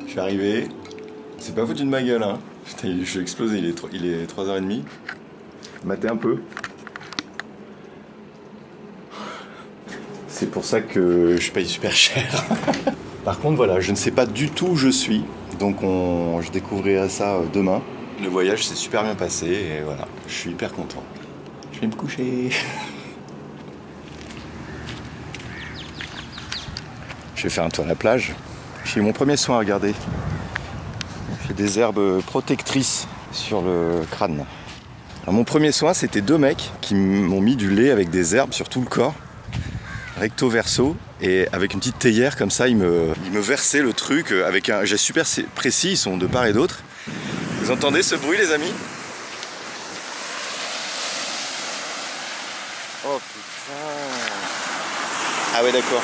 Je suis arrivé. C'est pas foutu de ma gueule, hein. Putain, je suis explosé, il est 3h30. Matez un peu. C'est pour ça que je paye super cher. Par contre, voilà, je ne sais pas du tout où je suis. Donc je découvrirai ça demain. Le voyage s'est super bien passé et voilà, je suis hyper content. Je vais me coucher. Je vais faire un tour à la plage. J'ai eu mon premier soin, regardez. J'ai des herbes protectrices sur le crâne. Alors, mon premier soin, c'était 2 mecs qui m'ont mis du lait avec des herbes sur tout le corps, recto verso, et avec une petite théière comme ça, ils me versaient le truc avec un geste super précis. Ils sont de part et d'autre. Vous entendez ce bruit, les amis? Oh putain! Ah ouais, d'accord.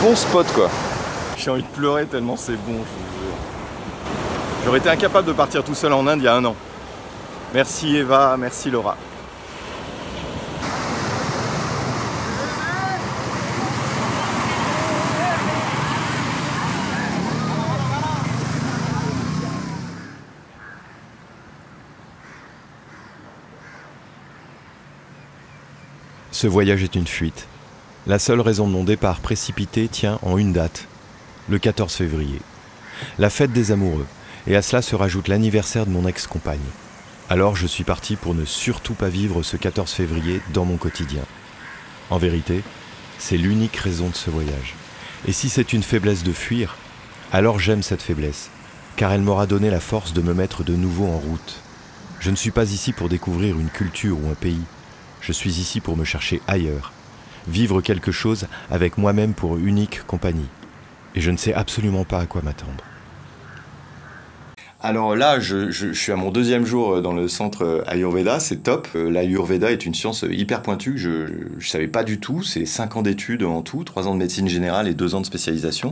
Bon spot, quoi. J'ai envie de pleurer tellement c'est bon, je vous jure. J'aurais été incapable de partir tout seul en Inde il y a 1 an. Merci Eva, merci Laura. Ce voyage est une fuite. La seule raison de mon départ précipité tient en une date, le 14 février. La fête des amoureux, et à cela se rajoute l'anniversaire de mon ex-compagne. Alors je suis parti pour ne surtout pas vivre ce 14 février dans mon quotidien. En vérité, c'est l'unique raison de ce voyage. Et si c'est une faiblesse de fuir, alors j'aime cette faiblesse, car elle m'aura donné la force de me mettre de nouveau en route. Je ne suis pas ici pour découvrir une culture ou un pays. Je suis ici pour me chercher ailleurs. Vivre quelque chose avec moi-même pour unique compagnie. Et je ne sais absolument pas à quoi m'attendre. Alors là, je suis à mon 2e jour dans le centre Ayurveda, c'est top. L'Ayurveda est une science hyper pointue, je savais pas du tout. C'est 5 ans d'études en tout, 3 ans de médecine générale et 2 ans de spécialisation.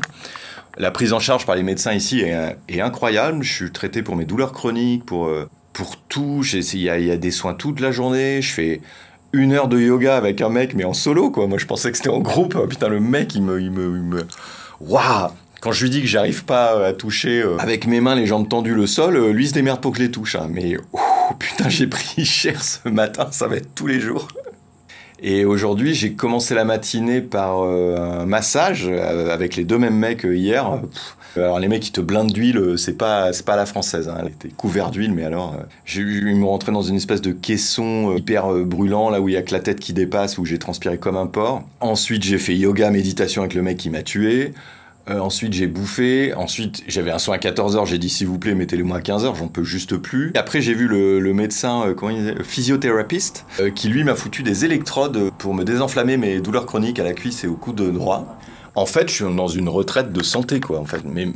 La prise en charge par les médecins ici est incroyable. Je suis traité pour mes douleurs chroniques, pour tout. Il y a des soins toute la journée, je fais 1 heure de yoga avec un mec, mais en solo, quoi. Moi, je pensais que c'était en groupe. Putain, le mec, il me... Waouh! Quand je lui dis que j'arrive pas à toucher avec mes mains les jambes tendues le sol, lui se démerde pour que je les touche. Hein. Mais putain, j'ai pris cher ce matin, ça va être tous les jours. Et aujourd'hui, j'ai commencé la matinée par un massage avec les 2 mêmes mecs hier. Alors les mecs, ils te blindent d'huile, c'est pas à la française. Hein. T'es couvert d'huile, mais alors... ils m'ont rentré dans une espèce de caisson hyper brûlant, là où il y a que la tête qui dépasse, où j'ai transpiré comme un porc. Ensuite, j'ai fait yoga, méditation avec le mec qui m'a tué. Ensuite j'ai bouffé, ensuite j'avais un soin à 14h, j'ai dit s'il vous plaît mettez-le-moi à 15h, j'en peux juste plus. Et après j'ai vu le médecin, physiothérapeute, qui lui m'a foutu des électrodes pour me désenflammer mes douleurs chroniques à la cuisse et au coude droit. En fait je suis dans une retraite de santé quoi, en fait. Mais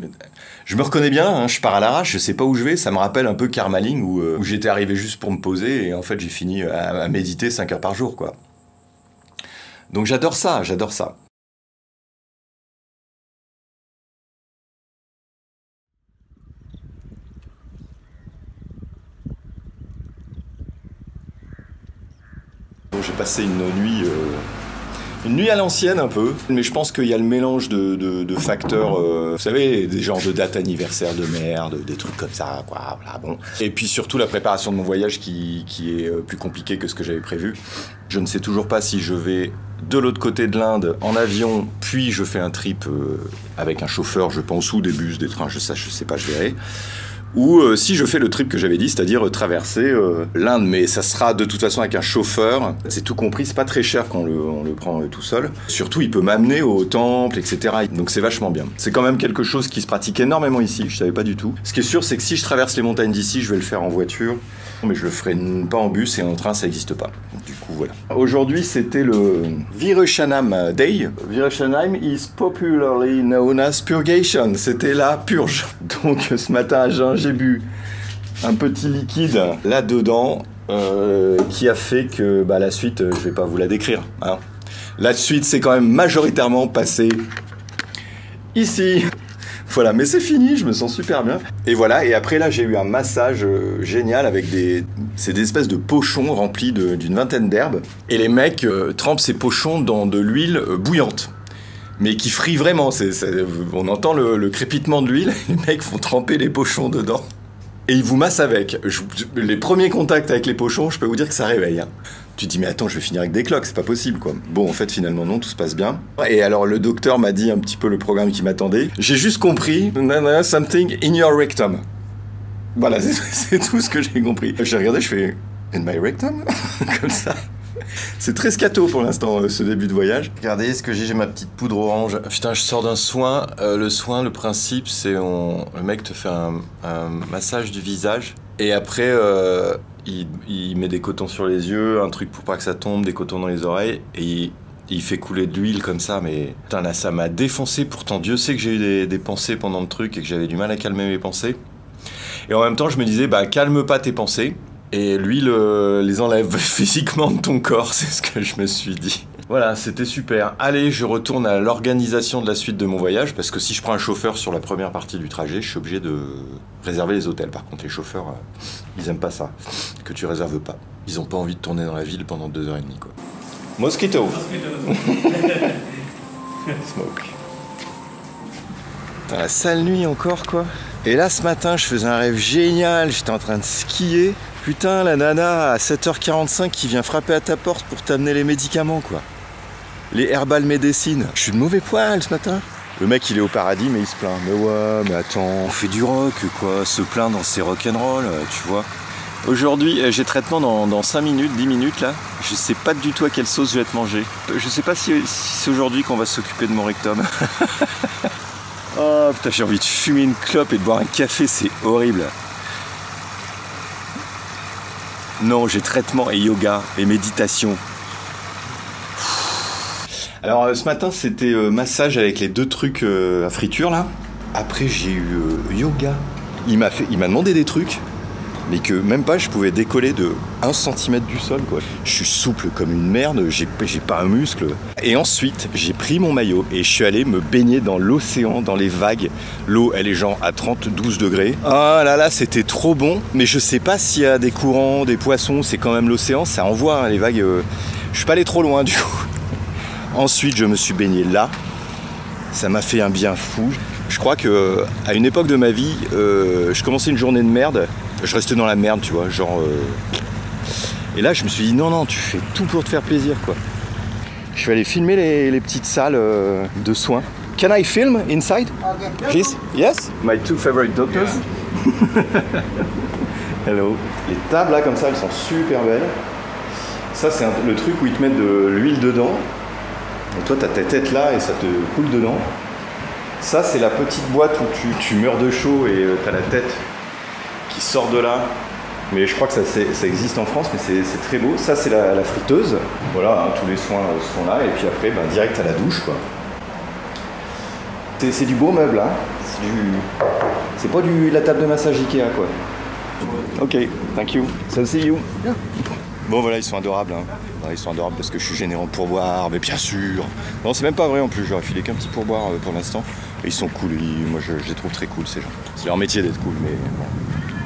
je me reconnais bien, hein, je pars à l'arrache, je sais pas où je vais, ça me rappelle un peu Karmaling où j'étais arrivé juste pour me poser et en fait j'ai fini à méditer 5 heures par jour quoi. Donc j'adore ça, j'adore ça. J'ai passé une nuit à l'ancienne un peu, mais je pense qu'il y a le mélange de facteurs, vous savez, des genres de dates anniversaires de merde, des trucs comme ça, quoi, voilà, bon. Et puis surtout la préparation de mon voyage qui est plus compliquée que ce que j'avais prévu. Je ne sais toujours pas si je vais de l'autre côté de l'Inde en avion, puis je fais un trip avec un chauffeur, je pense, ou des bus, des trains, je sais pas, je verrai. Ou si je fais le trip que j'avais dit, c'est-à-dire traverser l'Inde, mais ça sera de toute façon avec un chauffeur. C'est tout compris, c'est pas très cher quand on le prend tout seul. Surtout, il peut m'amener au temple, etc. Donc c'est vachement bien. C'est quand même quelque chose qui se pratique énormément ici, je savais pas du tout. Ce qui est sûr, c'est que si je traverse les montagnes d'ici, je vais le faire en voiture. Mais je le ferai pas en bus et en train, ça n'existe pas. Du coup, voilà. Aujourd'hui, c'était le Virushanam Day. Virushanam is popularly known as purgation. C'était la purge. Donc, ce matin à jeun, j'ai bu un petit liquide là-dedans qui a fait que la suite, je vais pas vous la décrire. Hein. La suite, c'est quand même majoritairement passé ici. Voilà, mais c'est fini, je me sens super bien. Et voilà, et après là, j'ai eu un massage génial avec c'est des espèces de pochons remplis d'une vingtaine d'herbes. Et les mecs trempent ces pochons dans de l'huile bouillante. Mais qui frit vraiment, on entend le crépitement de l'huile, les mecs font tremper les pochons dedans. Et ils vous massent avec. Les premiers contacts avec les pochons, je peux vous dire que ça réveille. Hein. Tu te dis, mais attends, je vais finir avec des cloques, c'est pas possible, quoi. Bon, en fait, finalement, non, tout se passe bien. Et alors, le docteur m'a dit un petit peu le programme qui m'attendait. J'ai juste compris, something in your rectum. Voilà, c'est tout ce que j'ai compris. J'ai regardé, je fais, in my rectum? Comme ça. C'est très scato pour l'instant, ce début de voyage. Regardez ce que j'ai ma petite poudre orange. Putain, je sors d'un soin. Le soin, le principe, c'est le mec te fait un massage du visage. Et après, il met des cotons sur les yeux, un truc pour pas que ça tombe, des cotons dans les oreilles. Et il fait couler de l'huile comme ça. Mais putain, là, ça m'a défoncé. Pourtant, Dieu sait que j'ai eu des pensées pendant le truc et que j'avais du mal à calmer mes pensées. Et en même temps, je me disais, bah, calme pas tes pensées. Et l'huile les enlève physiquement de ton corps, c'est ce que je me suis dit. Voilà, c'était super. Allez, je retourne à l'organisation de la suite de mon voyage, parce que si je prends un chauffeur sur la première partie du trajet, je suis obligé de réserver les hôtels. Par contre, les chauffeurs, ils aiment pas ça, que tu réserves pas. Ils ont pas envie de tourner dans la ville pendant 2h30, quoi. Mosquito. Smoke. Putain, la sale nuit encore, quoi. Et là, ce matin, je faisais un rêve génial, j'étais en train de skier. Putain, la nana à 7h45 qui vient frapper à ta porte pour t'amener les médicaments, quoi. Les herbal médecines. Je suis de mauvais poil ce matin. Le mec, il est au paradis, mais il se plaint. Mais ouais, mais attends, on fait du rock, quoi. Se plaindre, c'est rock'n'roll, tu vois. Aujourd'hui, j'ai traitement dans 5 minutes, 10 minutes, là. Je sais pas du tout à quelle sauce je vais te manger. Je sais pas si c'est aujourd'hui qu'on va s'occuper de mon rectum. Oh putain, j'ai envie de fumer une clope et de boire un café, c'est horrible. Non, j'ai traitement et yoga et méditation. Alors ce matin, c'était massage avec les 2 trucs à friture là. Après, j'ai eu yoga. Il m'a demandé des trucs, mais que même pas je pouvais décoller de 1 cm du sol, quoi. Je suis souple comme une merde, j'ai pas un muscle. Et ensuite, j'ai pris mon maillot et je suis allé me baigner dans l'océan, dans les vagues. L'eau, elle est genre à 12 degrés. Ah là là, c'était trop bon. Mais je sais pas s'il y a des courants, des poissons, c'est quand même l'océan, ça envoie, hein, les vagues. Je suis pas allé trop loin du coup. Ensuite, je me suis baigné là. Ça m'a fait un bien fou. Je crois que à une époque de ma vie, je commençais une journée de merde. Je restais dans la merde, tu vois, genre... Et là, je me suis dit, non, tu fais tout pour te faire plaisir, quoi. Je vais aller filmer les petites salles de soins. Can I film inside? Please? Yes? My 2 favorite doctors. Hello. Les tables, là, comme ça, elles sont super belles. Ça, c'est le truc où ils te mettent de l'huile dedans. Et toi, t'as ta tête là et ça te coule dedans. Ça, c'est la petite boîte où tu meurs de chaud et t'as la tête qui sort de là. Mais je crois que ça existe en France, mais c'est très beau. Ça, c'est la friteuse. Voilà, hein, tous les soins sont là. Et puis après, direct à la douche, quoi. C'est du beau meuble, hein. C'est pas la table de massage Ikea, quoi. Ok, thank you. So see you. Yeah. Bon, voilà, ils sont adorables, hein. Ouais, ils sont adorables parce que je suis gêné en pourboire, mais bien sûr. Non, c'est même pas vrai en plus. J'aurais filé qu'un petit pourboire pour l'instant. Et ils sont cool. Moi, je les trouve très cool, ces gens. C'est leur métier d'être cool, mais bon,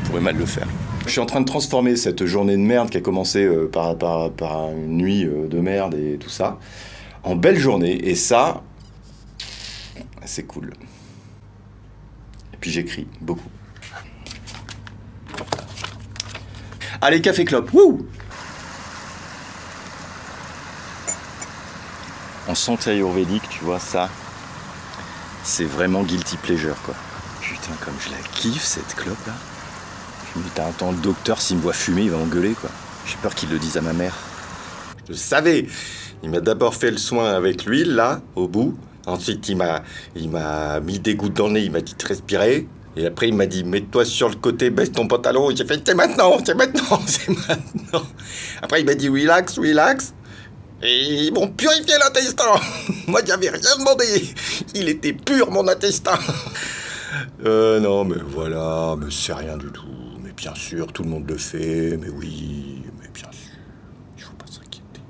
ils pourraient mal le faire. Je suis en train de transformer cette journée de merde qui a commencé par une nuit de merde et tout ça en belle journée. Et ça, c'est cool. Et puis j'écris beaucoup. Allez, café clope. Wouh! En santé ayurvédique, tu vois, ça, c'est vraiment guilty pleasure, quoi. Putain, comme je la kiffe, cette clope-là. Je me dis, attends, le docteur, s'il me voit fumer, il va m'engueuler, quoi. J'ai peur qu'il le dise à ma mère. Je le savais. Il m'a d'abord fait le soin avec l'huile, là, au bout. Ensuite, il m'a mis des gouttes dans le nez, il m'a dit de respirer. Et après, il m'a dit, mets-toi sur le côté, baisse ton pantalon. Et j'ai fait, c'est maintenant. Après, il m'a dit, relax. Et ils m'ont purifié l'intestin. Moi, j'avais rien demandé. Il était pur, mon intestin. Non, mais voilà, mais c'est rien du tout. Mais bien sûr, tout le monde le fait. Mais oui, mais bien sûr, il faut pas s'inquiéter.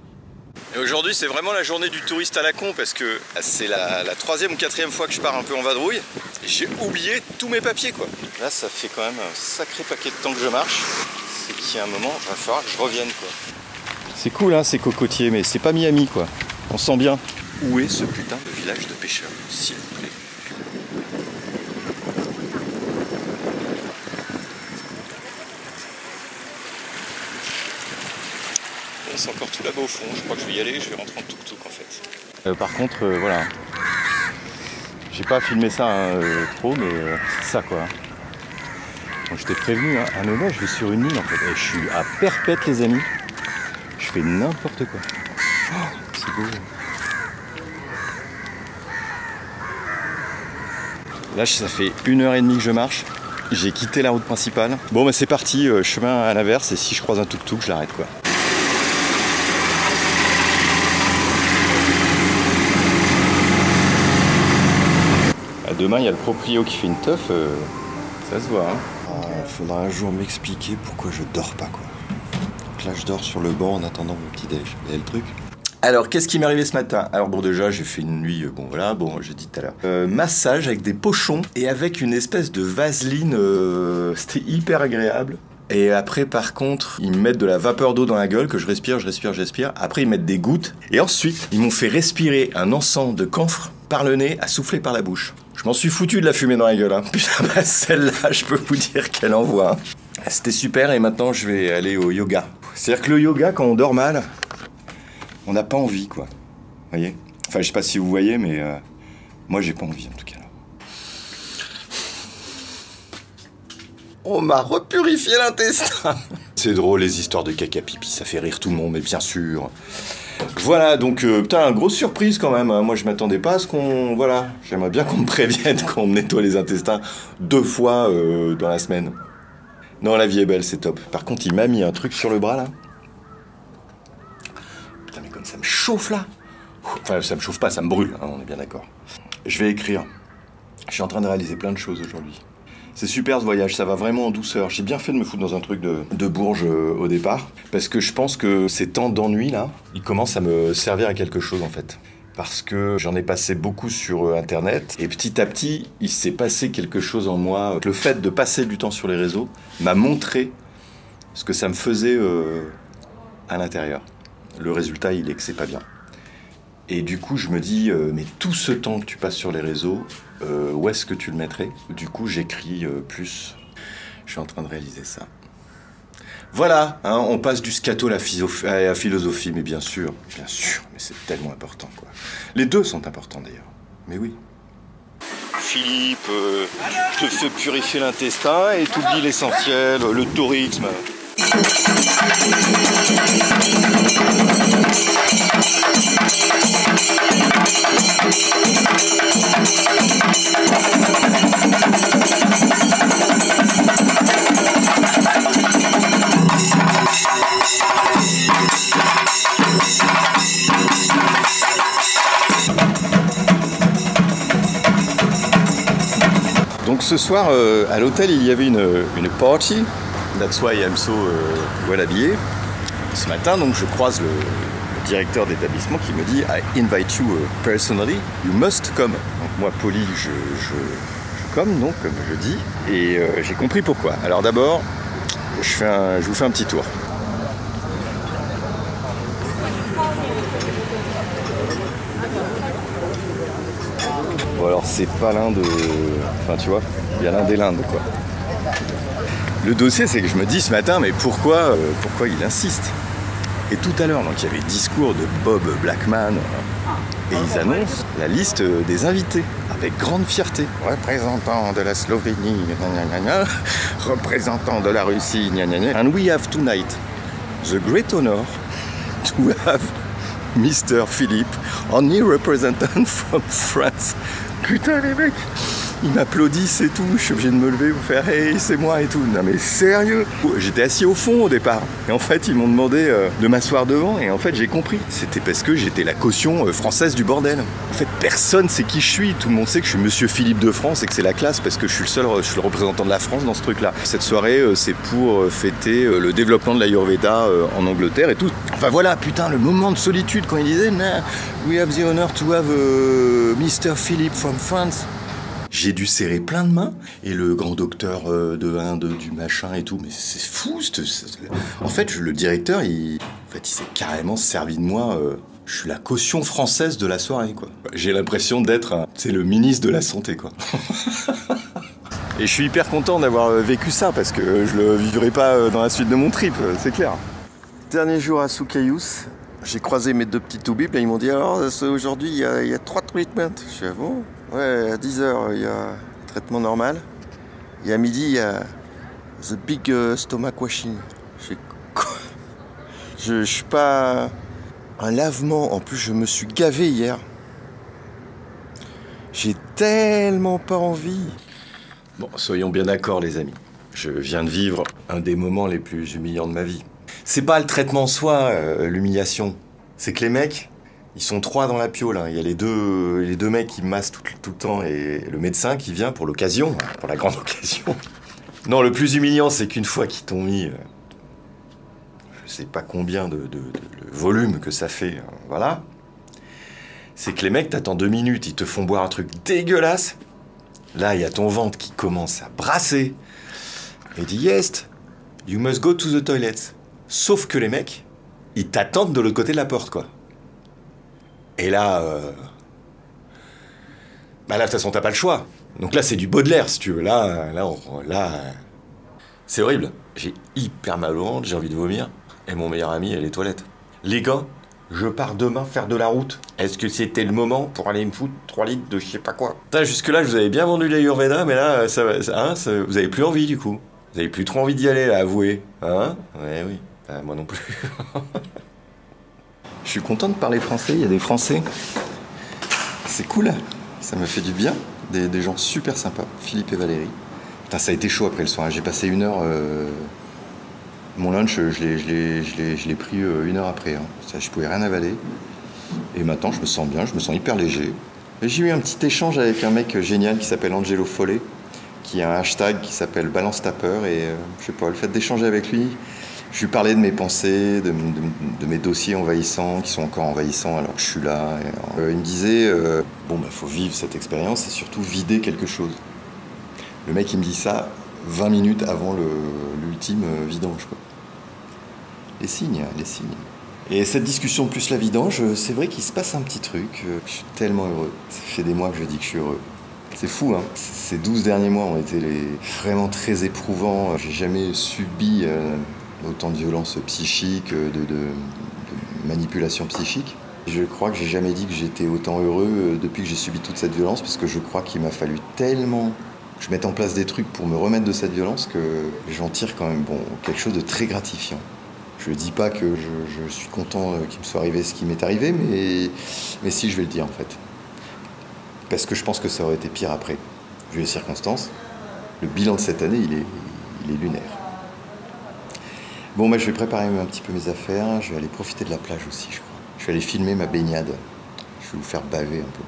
Et aujourd'hui c'est vraiment la journée du touriste à la con parce que c'est la 3e ou 4e fois que je pars un peu en vadrouille et j'ai oublié tous mes papiers quoi. Là ça fait quand même un sacré paquet de temps que je marche. C'est qu'il y a un moment, il va falloir que je revienne quoi. C'est cool hein ces cocotiers mais c'est pas Miami quoi. On sent bien. Où est ce putain de village de pêcheurs, s'il vous plaît? C'est encore tout là-bas au fond, je crois que je vais y aller, je vais rentrer en tuk-tuk en fait. Par contre, voilà, j'ai pas filmé ça trop, mais c'est ça quoi. Bon, je t'ai prévenu, hein. À Nona, je vais sur une île en fait, et je suis à Perpète les amis, je fais n'importe quoi. Oh, c'est beau. Là, ça fait 1h30 que je marche, j'ai quitté la route principale. Bon, bah c'est parti, chemin à l'inverse, et si je croise un tuk-tuk, je l'arrête quoi. Demain, il y a le proprio qui fait une teuf, ça se voit. Hein. Faudra un jour m'expliquer pourquoi je dors pas, quoi. Donc là, je dors sur le banc en attendant mon petit déj. Vous voyez le truc? Alors, qu'est-ce qui m'est arrivé ce matin? Alors bon, déjà, j'ai fait une nuit, bon voilà, bon, j'ai dit tout à l'heure. Massage avec des pochons et avec une espèce de vaseline, c'était hyper agréable. Et après, par contre, ils me mettent de la vapeur d'eau dans la gueule, que je respire. Après, ils mettent des gouttes. Et ensuite, ils m'ont fait respirer un encens de camphre par le nez à souffler par la bouche. Je m'en suis foutu de la fumée dans la gueule. Hein. Putain, bah, celle-là, je peux vous dire qu'elle envoie. Hein. C'était super et maintenant, je vais aller au yoga. C'est-à-dire que le yoga, quand on dort mal, on n'a pas envie, quoi. Vous voyez? Enfin, je sais pas si vous voyez, mais moi, j'ai pas envie, en tout cas. On m'a repurifié l'intestin. C'est drôle les histoires de caca pipi, ça fait rire tout le monde, mais bien sûr. Voilà, donc putain, grosse surprise quand même. Moi je m'attendais pas à ce qu'on... Voilà, j'aimerais bien qu'on me prévienne qu'on me nettoie les intestins 2 fois dans la semaine. Non, la vie est belle, c'est top. Par contre, il m'a mis un truc sur le bras là. Putain, mais comme ça me chauffe là. Enfin, ça me chauffe pas, ça me brûle, hein, on est bien d'accord. Je vais écrire. Je suis en train de réaliser plein de choses aujourd'hui. C'est super ce voyage, ça va vraiment en douceur. J'ai bien fait de me foutre dans un truc de Bourges au départ, parce que je pense que ces temps d'ennui là, ils commencent à me servir à quelque chose en fait. Parce que j'en ai passé beaucoup sur Internet, et petit à petit, il s'est passé quelque chose en moi. Le fait de passer du temps sur les réseaux m'a montré ce que ça me faisait à l'intérieur. Le résultat, il est que c'est pas bien. Et du coup, je me dis, mais tout ce temps que tu passes sur les réseaux, où est-ce que tu le mettrais? Du coup, j'écris plus. Je suis en train de réaliser ça. Voilà, hein, on passe du scato à la philosophie, mais bien sûr, mais c'est tellement important, quoi. Les deux sont importants, d'ailleurs. Mais oui. Philippe te fait purifier l'intestin et t'oublies l'essentiel, le tourisme. Donc ce soir, à l'hôtel, il y avait une party. That's why I'm so well habillé. Ce matin, donc, je croise le directeur d'établissement qui me dit I invite you personally, you must come. Donc moi, poli, je comme, donc, comme je dis, et j'ai compris pourquoi. Alors d'abord, je vous fais un petit tour. Bon alors c'est pas l'Inde, enfin tu vois, il y a l'Inde et l'Inde quoi. Le dossier c'est que je me dis ce matin mais pourquoi il insiste? Et tout à l'heure donc il y avait le discours de Bob Blackman et ils annoncent la liste des invités avec grande fierté. Représentant de la Slovénie, gna gna gna, représentant de la Russie, gna gna gna. And we have tonight the great honor to have Mr. Philippe, only representant from France. Putain les mecs, Ils m'applaudissent et tout, je suis obligé de me lever pour faire hey, c'est moi et tout. Non mais sérieux. J'étais assis au fond au départ. Et en fait, ils m'ont demandé de m'asseoir devant et en fait, j'ai compris. C'était parce que j'étais la caution française du bordel. En fait, personne sait qui je suis. Tout le monde sait que je suis Monsieur Philippe de France et que c'est la classe parce que je suis le représentant de la France dans ce truc-là. Cette soirée, c'est pour fêter le développement de l'Ayurveda en Angleterre et tout. Enfin voilà, putain, le moment de solitude quand ils disaient nah, we have the honor to have Mr. Philippe from France. J'ai dû serrer plein de mains et le grand docteur de Inde, du machin et tout. Mais c'est fou. En fait, le directeur, il s'est carrément servi de moi. Je suis la caution française de la soirée, quoi. J'ai l'impression d'être le ministre de la Santé, quoi. Et je suis hyper content d'avoir vécu ça parce que je le vivrai pas dans la suite de mon trip, c'est clair. Dernier jour à Sucayus, j'ai croisé mes 2 petits toubibs et ils m'ont dit alors aujourd'hui il y a 3 treatments. Je suis bon. Ouais, à 10h il y a traitement normal. Et à midi il y a the big stomach washing. Je suis pas un lavement. En plus je me suis gavé hier. J'ai tellement pas envie. Bon, soyons bien d'accord les amis. Je viens de vivre un des moments les plus humiliants de ma vie. C'est pas le traitement en soi, l'humiliation. C'est que les mecs, ils sont 3 dans la piole. Hein. Il y a les deux mecs qui me massent tout le temps et le médecin qui vient pour l'occasion, pour la grande occasion. Non, le plus humiliant, c'est qu'une fois qu'ils t'ont mis, je sais pas combien de volume que ça fait, voilà. C'est que les mecs t'attendent 2 minutes, ils te font boire un truc dégueulasse. Là, il y a ton ventre qui commence à brasser. Et dit yes, you must go to the toilet. Sauf que les mecs, ils t'attendent de l'autre côté de la porte, quoi. Et là, bah là, de toute façon, t'as pas le choix. Donc là, c'est du Baudelaire, si tu veux. Là, c'est horrible. J'ai hyper mal au ventre, j'ai envie de vomir. Et mon meilleur ami est les toilettes. Les gars, je pars demain faire de la route. Est-ce que c'était le moment pour aller me foutre 3 litres de je sais pas quoi? Jusque-là, je vous avais bien vendu l'Ayurveda, mais là, vous avez plus envie, du coup. Vous avez plus trop envie d'y aller, là, avouez. Hein? Ouais, oui. Moi non plus. Je suis content de parler français, il y a des Français. C'est cool, ça me fait du bien. Des gens super sympas, Philippe et Valérie. Putain, ça a été chaud après le soir, j'ai passé 1 heure... Mon lunch, je l'ai pris 1 heure après. Hein. Ça, je pouvais rien avaler. Et maintenant, je me sens bien, je me sens hyper léger. Et j'ai eu un petit échange avec un mec génial qui s'appelle Angelo Follet, qui a un hashtag qui s'appelle Balance ta peur. Et je sais pas, le fait d'échanger avec lui, je lui parlais de mes pensées, de mes dossiers envahissants, qui sont encore envahissants alors que je suis là. Et, il me disait, faut vivre cette expérience et surtout vider quelque chose. Le mec, il me dit ça 20 minutes avant l'ultime vidange, quoi. Les signes. Et cette discussion plus la vidange, c'est vrai qu'il se passe un petit truc. Je suis tellement heureux. Ça fait des mois que je dis que je suis heureux. C'est fou, hein. Ces 12 derniers mois ont été vraiment très éprouvants. J'ai jamais subi autant de violence psychique, de manipulation psychique. Je crois que j'ai jamais dit que j'étais autant heureux depuis que j'ai subi toute cette violence, parce que je crois qu'il m'a fallu tellement que je mette en place des trucs pour me remettre de cette violence que j'en tire quand même quelque chose de très gratifiant. Je ne dis pas que je suis content qu'il me soit arrivé ce qui m'est arrivé, mais si, je vais le dire en fait. Parce que je pense que ça aurait été pire après. Vu les circonstances, le bilan de cette année, il est lunaire. Bon, je vais préparer un petit peu mes affaires. Je vais aller profiter de la plage aussi, je crois. Je vais aller filmer ma baignade. Je vais vous faire baver un peu.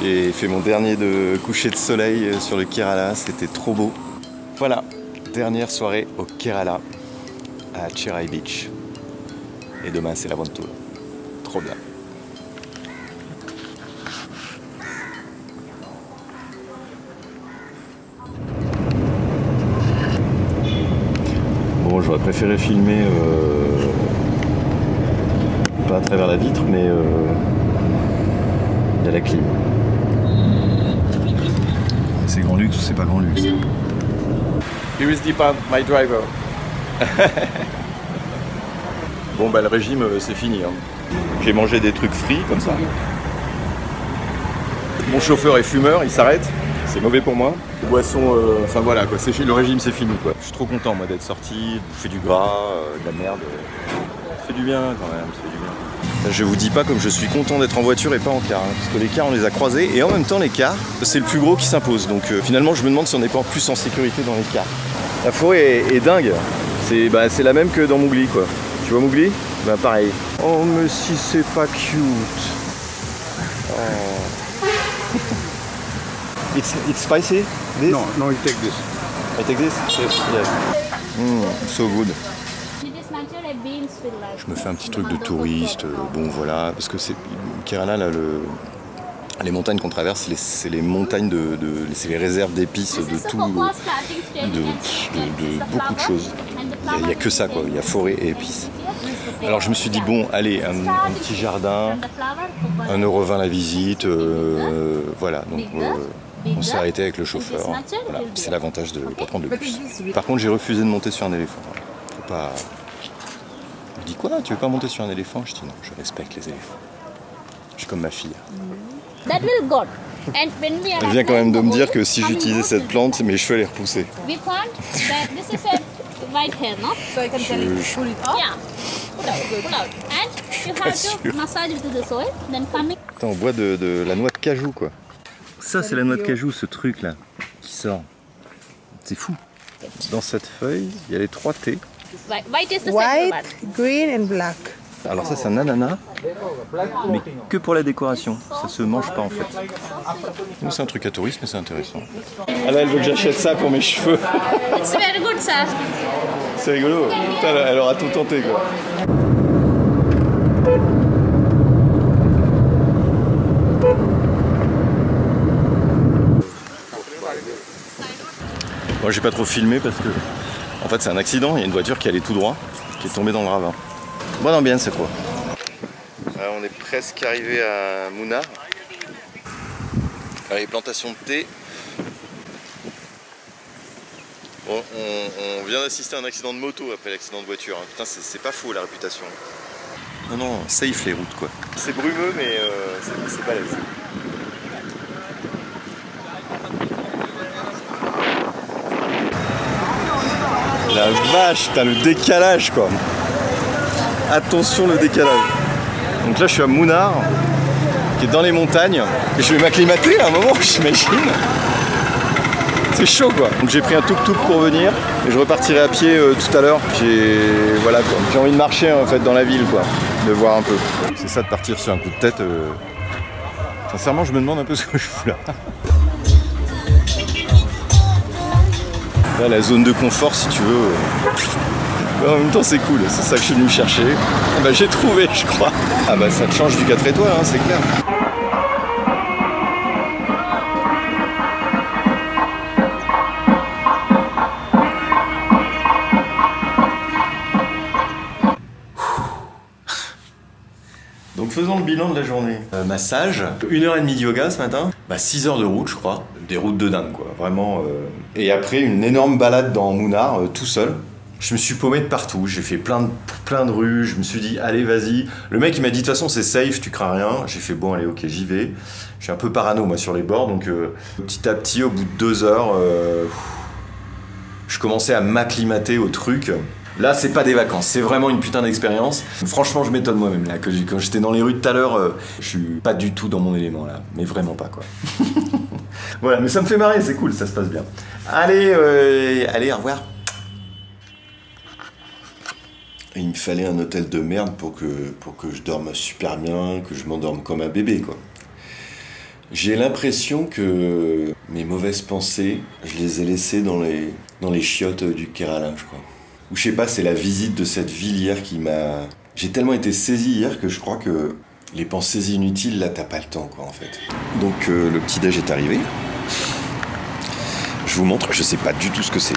J'ai fait mon dernier coucher de soleil sur le Kerala, c'était trop beau. Voilà, dernière soirée au Kerala, à Cherai Beach. Et demain c'est l'aventure. Trop bien. Bon, j'aurais préféré filmer, pas à travers la vitre, mais il y a la clim. C'est grand luxe ou c'est pas grand luxe? Here is Deepan, my driver. Bon bah le régime c'est fini. Hein. J'ai mangé des trucs frits comme ça. Mon chauffeur est fumeur, il s'arrête. C'est mauvais pour moi. Boisson, enfin voilà quoi, le régime c'est fini quoi. Je suis trop content moi d'être sorti, de bouffer du gras, de la merde. Ça fait du bien quand même, ça fait du bien. Je vous dis pas comme je suis content d'être en voiture et pas en car, hein, parce que les cars on les a croisés et en même temps les cars c'est le plus gros qui s'impose. Donc finalement je me demande si on n'est pas plus en sécurité dans les cars. La forêt est dingue, c'est la même que dans Mowgli quoi. Tu vois Mowgli? Bah pareil. Oh mais si c'est pas cute. Oh. It's spicy? This? No, you take this. I take this? Yes. So good. Je me fais un petit truc de touriste, bon voilà, parce que c'est Kerala là, les montagnes qu'on traverse, c'est les montagnes c'est les réserves d'épices de tout, de beaucoup de choses. Il n'y a que ça quoi, il y a forêt et épices. Alors je me suis dit bon, allez, un petit jardin, 1,20 € la visite, voilà. Donc on s'est arrêté avec le chauffeur. Voilà, c'est l'avantage de ne pas prendre le bus. Par contre, j'ai refusé de monter sur un éléphant. Faut pas. Il dit quoi? Tu veux pas monter sur un éléphant? Je dis non, je respecte les éléphants. Je suis comme ma fille. Elle vient quand même de me dire que si j'utilisais cette plante, mes cheveux allaient repousser. Attends, on boit de la noix de cajou quoi. Ça c'est la noix de cajou, ce truc là qui sort. C'est fou. Dans cette feuille, il y a les 3 T. White, green and black. Alors ça c'est un ananas, mais que pour la décoration. Ça se mange pas en fait. C'est un truc à tourisme mais c'est intéressant. Ah là elle veut que j'achète ça pour mes cheveux. It's very good, sir. C'est rigolo. Putain, elle aura tout tenté quoi. Moi j'ai pas trop filmé parce que en fait c'est un accident, il y a une voiture qui allait tout droit, qui est tombée dans le ravin. Bonne ambiance quoi. Alors, on est presque arrivé à Munnar. Les plantations de thé. Bon, on vient d'assister à un accident de moto après l'accident de voiture. Hein. Putain c'est pas faux la réputation. Non, safe les routes quoi. C'est brumeux mais c'est balèze. La vache, t'as le décalage quoi. Attention le décalage. Donc là je suis à Munnar, qui est dans les montagnes. Et je vais m'acclimater à un moment, j'imagine. C'est chaud quoi. Donc j'ai pris un tuk-tuk pour venir. Et je repartirai à pied tout à l'heure. Voilà quoi. J'ai envie de marcher en fait dans la ville quoi. De voir un peu. C'est ça de partir sur un coup de tête. Sincèrement je me demande un peu ce que je fous là. Là, la zone de confort si tu veux. En même temps c'est cool, c'est ça que je suis venu chercher. Bah, j'ai trouvé je crois. Ah bah ça te change du 4 étoiles hein, c'est clair. Donc faisons le bilan de la journée. Massage, 1h30 de yoga ce matin, 6 heures de route je crois. Des routes de dingue quoi, vraiment. Et après une énorme balade dans Munnar, tout seul. Je me suis paumé de partout, j'ai fait plein de rues, je me suis dit allez vas-y. Le mec il m'a dit de toute façon c'est safe, tu crains rien. J'ai fait bon allez ok j'y vais. Je suis un peu parano moi sur les bords donc petit à petit au bout de 2 heures, je commençais à m'acclimater au truc. Là c'est pas des vacances, c'est vraiment une putain d'expérience. Franchement je m'étonne moi-même là, quand j'étais dans les rues tout à l'heure, je suis pas du tout dans mon élément là, mais vraiment pas quoi. Voilà, mais ça me fait marrer, c'est cool, ça se passe bien. Allez, au revoir. Il me fallait un hôtel de merde pour que je dorme super bien, que je m'endorme comme un bébé, quoi. J'ai l'impression que mes mauvaises pensées, je les ai laissées dans les chiottes du Kerala, je crois. Ou je sais pas, c'est la visite de cette ville hier qui m'a... J'ai tellement été saisi hier que je crois que les pensées inutiles, là, t'as pas le temps, quoi, en fait. Donc, le petit-déj est arrivé. Je vous montre, je sais pas du tout ce que c'est.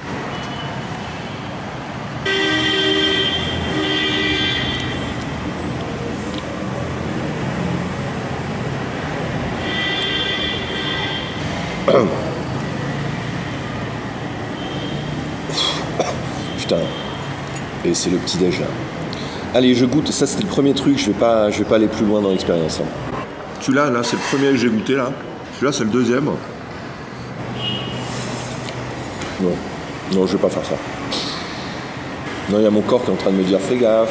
Putain, Et c'est le petit déj là. Allez, je goûte. Ça, c'était le premier truc. Je vais pas aller plus loin dans l'expérience. Hein. Celui-là, là, c'est le premier que j'ai goûté là. Celui-là, c'est le deuxième. Non, je vais pas faire ça. Non, il y a mon corps qui est en train de me dire fais gaffe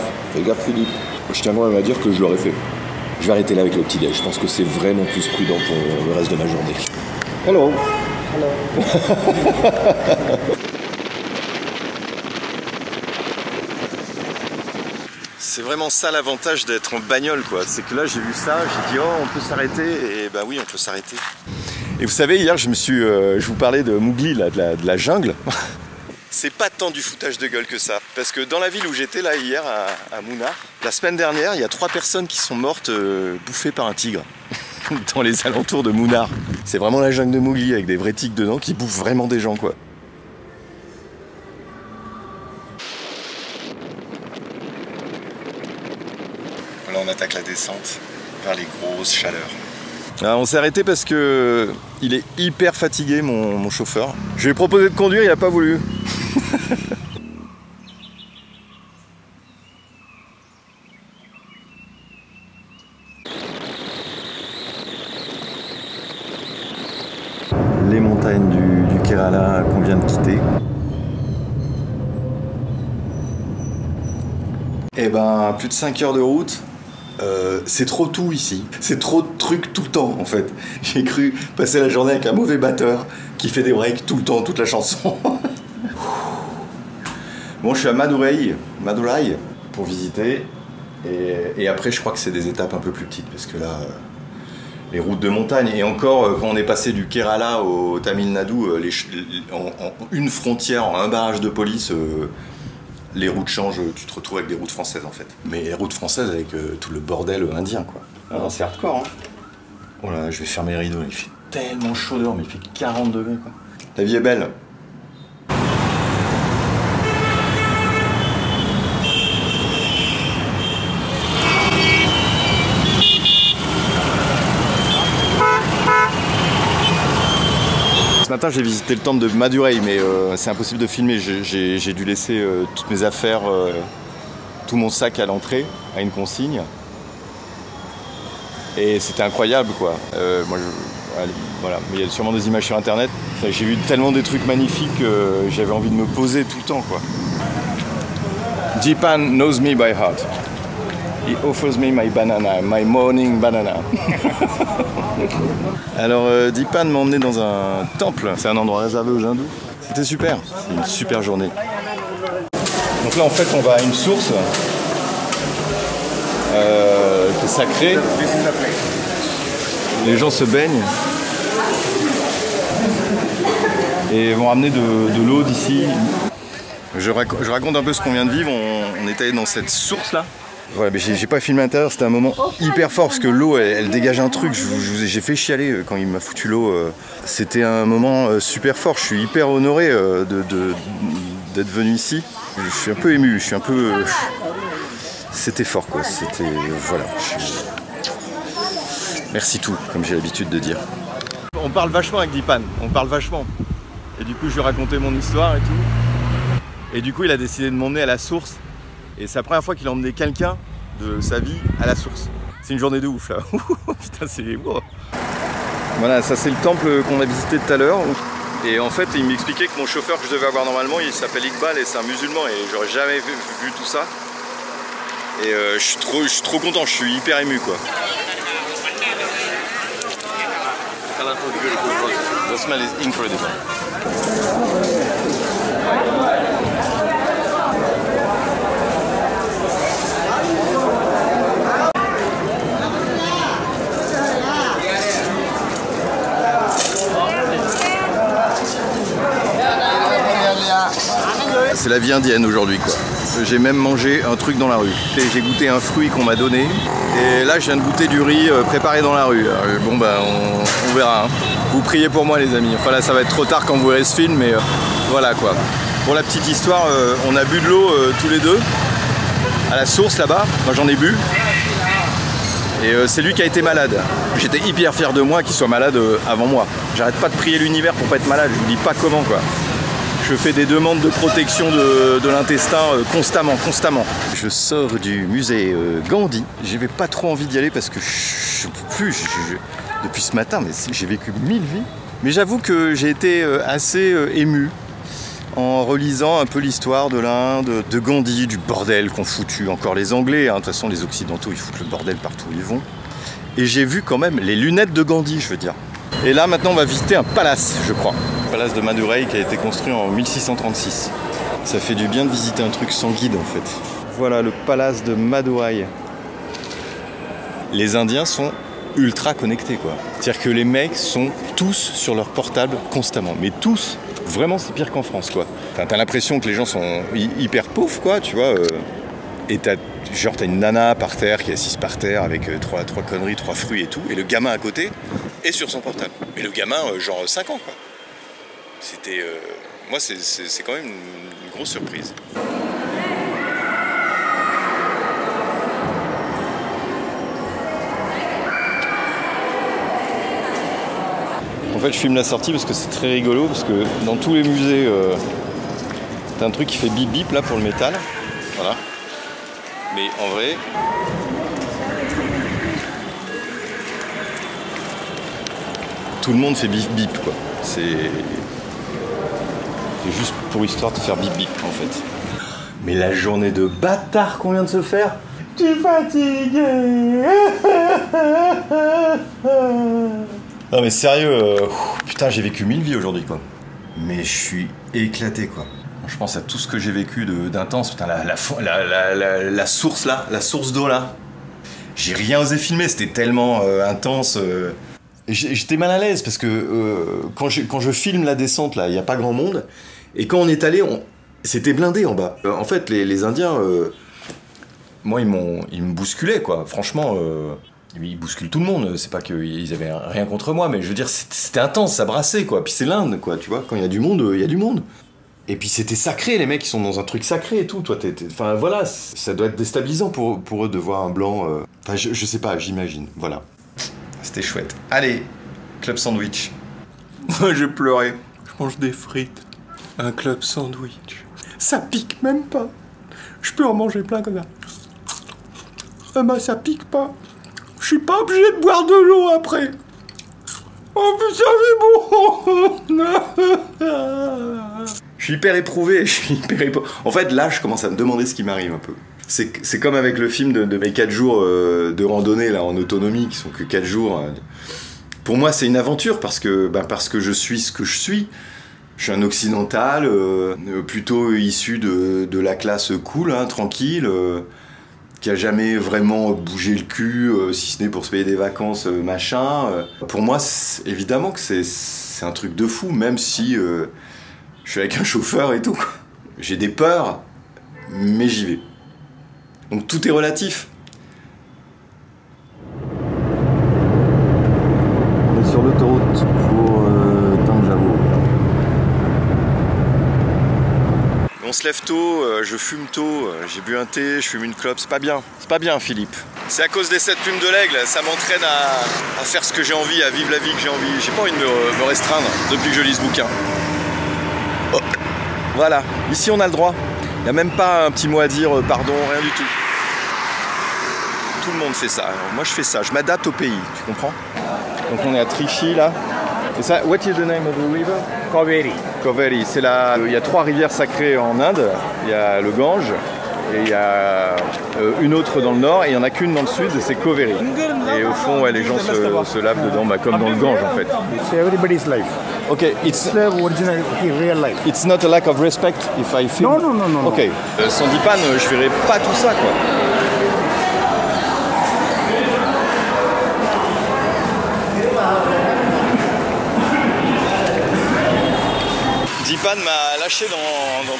Philippe. Je tiens quand même à dire que je l'aurais fait. Je vais arrêter là avec le petit déj. Je pense que c'est vraiment plus prudent pour le reste de ma journée. Hello. C'est vraiment ça l'avantage d'être en bagnole, quoi. C'est que là j'ai vu ça, j'ai dit oh on peut s'arrêter, et bah oui on peut s'arrêter. Et vous savez, hier je vous parlais de Mowgli, là, de la jungle. C'est pas tant du foutage de gueule que ça. Parce que dans la ville où j'étais là hier à Munnar, la semaine dernière, il y a 3 personnes qui sont mortes bouffées par un tigre. Dans les alentours de Munnar. C'est vraiment la jungle de Mowgli avec des vrais tigres dedans qui bouffent vraiment des gens, quoi. Là on attaque la descente vers les grosses chaleurs. Alors, on s'est arrêté parce que il est hyper fatigué mon chauffeur. Je lui ai proposé de conduire, il n'a pas voulu. Les montagnes du Kerala qu'on vient de quitter. Et ben plus de 5 heures de route. C'est trop tout ici, c'est trop de trucs tout le temps en fait. J'ai cru passer la journée avec un mauvais batteur qui fait des breaks tout le temps, toute la chanson. Bon, je suis à Madurai pour visiter et après je crois que c'est des étapes un peu plus petites parce que là les routes de montagne et encore quand on est passé du Kerala au Tamil Nadu en une frontière, en un barrage de police, les routes changent, tu te retrouves avec des routes françaises en fait. Mais les routes françaises avec tout le bordel indien quoi. Ah, c'est hardcore hein. Oh là, je vais fermer les rideaux, il fait tellement chaud dehors, mais il fait 40 degrés quoi. La vie est belle. Ce matin j'ai visité le temple de Madurai, mais c'est impossible de filmer, j'ai dû laisser toutes mes affaires, tout mon sac à l'entrée, à une consigne. Et c'était incroyable quoi. Voilà, mais il y a sûrement des images sur internet. J'ai vu tellement des trucs magnifiques que j'avais envie de me poser tout le temps quoi. Dipan knows me by heart. He offers me my banana, my morning banana. Alors Dipan m'a emmené dans un temple, c'est un endroit réservé aux hindous. C'était super, c'est une super journée. Donc là en fait on va à une source qui est sacrée. Les gens se baignent et vont ramener de l'eau d'ici. Je raconte un peu ce qu'on vient de vivre, on est allé dans cette source là. Ouais, mais j'ai pas filmé l'intérieur, c'était un moment hyper fort parce que l'eau elle dégage un truc, j'ai fait chialer quand il m'a foutu l'eau. C'était un moment super fort, je suis hyper honoré d'être venu ici. Je suis un peu ému, je suis un peu... C'était fort quoi, c'était... Voilà. Merci tout, comme j'ai l'habitude de dire. On parle vachement avec Dipan, on parle vachement. Et du coup je lui ai raconté mon histoire et tout. Et du coup il a décidé de m'emmener à la source. Et c'est la première fois qu'il a emmené quelqu'un de sa vie à la source. C'est une journée de ouf là. Putain, c'est... Wow. Voilà, ça c'est le temple qu'on a visité tout à l'heure. Et en fait, il m'expliquait que mon chauffeur que je devais avoir normalement, il s'appelle Iqbal et c'est un musulman et j'aurais jamais vu tout ça. Et je suis trop content, je suis hyper ému quoi. The smell is incredible. C'est la vie indienne aujourd'hui quoi. J'ai même mangé un truc dans la rue. J'ai goûté un fruit qu'on m'a donné. Et là je viens de goûter du riz préparé dans la rue. Alors, bon bah on verra. Hein. Vous priez pour moi les amis. Enfin là ça va être trop tard quand vous verrez ce film mais voilà quoi. Pour la petite histoire, on a bu de l'eau tous les deux à la source là-bas. Moi j'en ai bu. Et c'est lui qui a été malade. J'étais hyper fier de moi qu'il soit malade avant moi. J'arrête pas de prier l'univers pour pas être malade. Je vous dis pas comment quoi. Je fais des demandes de protection de l'intestin constamment. Je sors du musée Gandhi. J'avais pas trop envie d'y aller parce que je peux plus. Depuis ce matin, mais j'ai vécu 1000 vies. Mais j'avoue que j'ai été assez ému en relisant un peu l'histoire de l'Inde, de Gandhi, du bordel qu'ont foutu encore les Anglais. De toute façon, les Occidentaux, ils foutent le bordel partout où ils vont. Et j'ai vu quand même les lunettes de Gandhi, je veux dire. Et là, maintenant, on va visiter un palace, je crois. Le palace de Madurai qui a été construit en 1636. Ça fait du bien de visiter un truc sans guide, en fait. Voilà le palace de Madurai. Les Indiens sont ultra connectés, quoi. C'est-à-dire que les mecs sont tous sur leur portable constamment. Mais tous, vraiment, c'est pire qu'en France, quoi. Enfin, t'as l'impression que les gens sont hyper pauvres, quoi, tu vois. Et t'as une nana par terre qui est assise par terre avec trois conneries, 3 fruits et tout. Et le gamin à côté est sur son portable. Mais le gamin, genre 5 ans, quoi. C'était... moi, c'est quand même une grosse surprise. En fait, je filme la sortie parce que c'est très rigolo, parce que dans tous les musées, t'as un truc qui fait bip bip là pour le métal. Voilà. Mais en vrai... tout le monde fait bip bip, quoi. C'est juste pour histoire de faire bip bip, en fait. Mais la journée de bâtard qu'on vient de se faire... Tu es fatigué. Non mais sérieux, putain, j'ai vécu 1000 vies aujourd'hui, quoi. Mais je suis éclaté, quoi. Je pense à tout ce que j'ai vécu d'intense. Putain, la source là, la source d'eau là. J'ai rien osé filmer, c'était tellement intense. J'étais mal à l'aise parce que quand je filme la descente là, il n'y a pas grand monde. Et quand on est allé, c'était blindé en bas. En fait, les Indiens, moi, ils me bousculaient, quoi. Franchement, ils bousculent tout le monde. C'est pas qu'ils avaient rien contre moi, mais je veux dire, c'était intense, ça brassait, quoi. Puis c'est l'Inde, quoi, tu vois. Quand il y a du monde, il y a du monde. Et puis c'était sacré, les mecs, ils sont dans un truc sacré et tout. Toi, enfin voilà, ça doit être déstabilisant pour eux de voir un blanc. Enfin, je sais pas, j'imagine. Voilà. C'était chouette. Allez, club sandwich. Moi, je pleurais. Je mange des frites. Un club sandwich. Ça pique même pas. Je peux en manger plein comme ça. Ah bah, ça pique pas. Je suis pas obligé de boire de l'eau après. Oh putain, c'est bon. Je suis hyper éprouvé, En fait, là, je commence à me demander ce qui m'arrive un peu. C'est comme avec le film de mes 4 jours de randonnée là, en autonomie, qui sont que 4 jours. Pour moi, c'est une aventure parce que je suis ce que je suis. Je suis un occidental, plutôt issu de la classe cool, hein, tranquille, qui a jamais vraiment bougé le cul, si ce n'est pour se payer des vacances, machin. Pour moi, évidemment que c'est un truc de fou, même si je suis avec un chauffeur et tout. J'ai des peurs, mais j'y vais. Donc tout est relatif. On est sur l'autoroute pour Thanjavur. On se lève tôt, je fume tôt, j'ai bu un thé, je fume une clope, c'est pas bien Philippe. C'est à cause des 7 plumes de l'aigle, ça m'entraîne à faire ce que j'ai envie, à vivre la vie que j'ai envie. J'ai pas envie de me restreindre depuis que je lis ce bouquin. Oh. Voilà, ici on a le droit. Il n'y a même pas un petit mot à dire, pardon, rien du tout. Tout le monde fait ça. Alors, moi je fais ça, je m'adapte au pays, tu comprends? Donc on est à Trichy là. Et ça, what is the name of the river? Cauvery. Cauvery, c'est là. Il y a 3 rivières sacrées en Inde. Il y a le Gange, et il y a une autre dans le nord, et il n'y en a qu'une dans le sud, c'est Cauvery. Et au fond, ouais, les gens se lavent dedans, comme dans le Gange en fait. It's everybody's life. Okay, it's the original, real life. It's not a lack of respect if I feel. No. Ok, Sandipan, je verrai pas tout ça, quoi. Dipan m'a lâché dans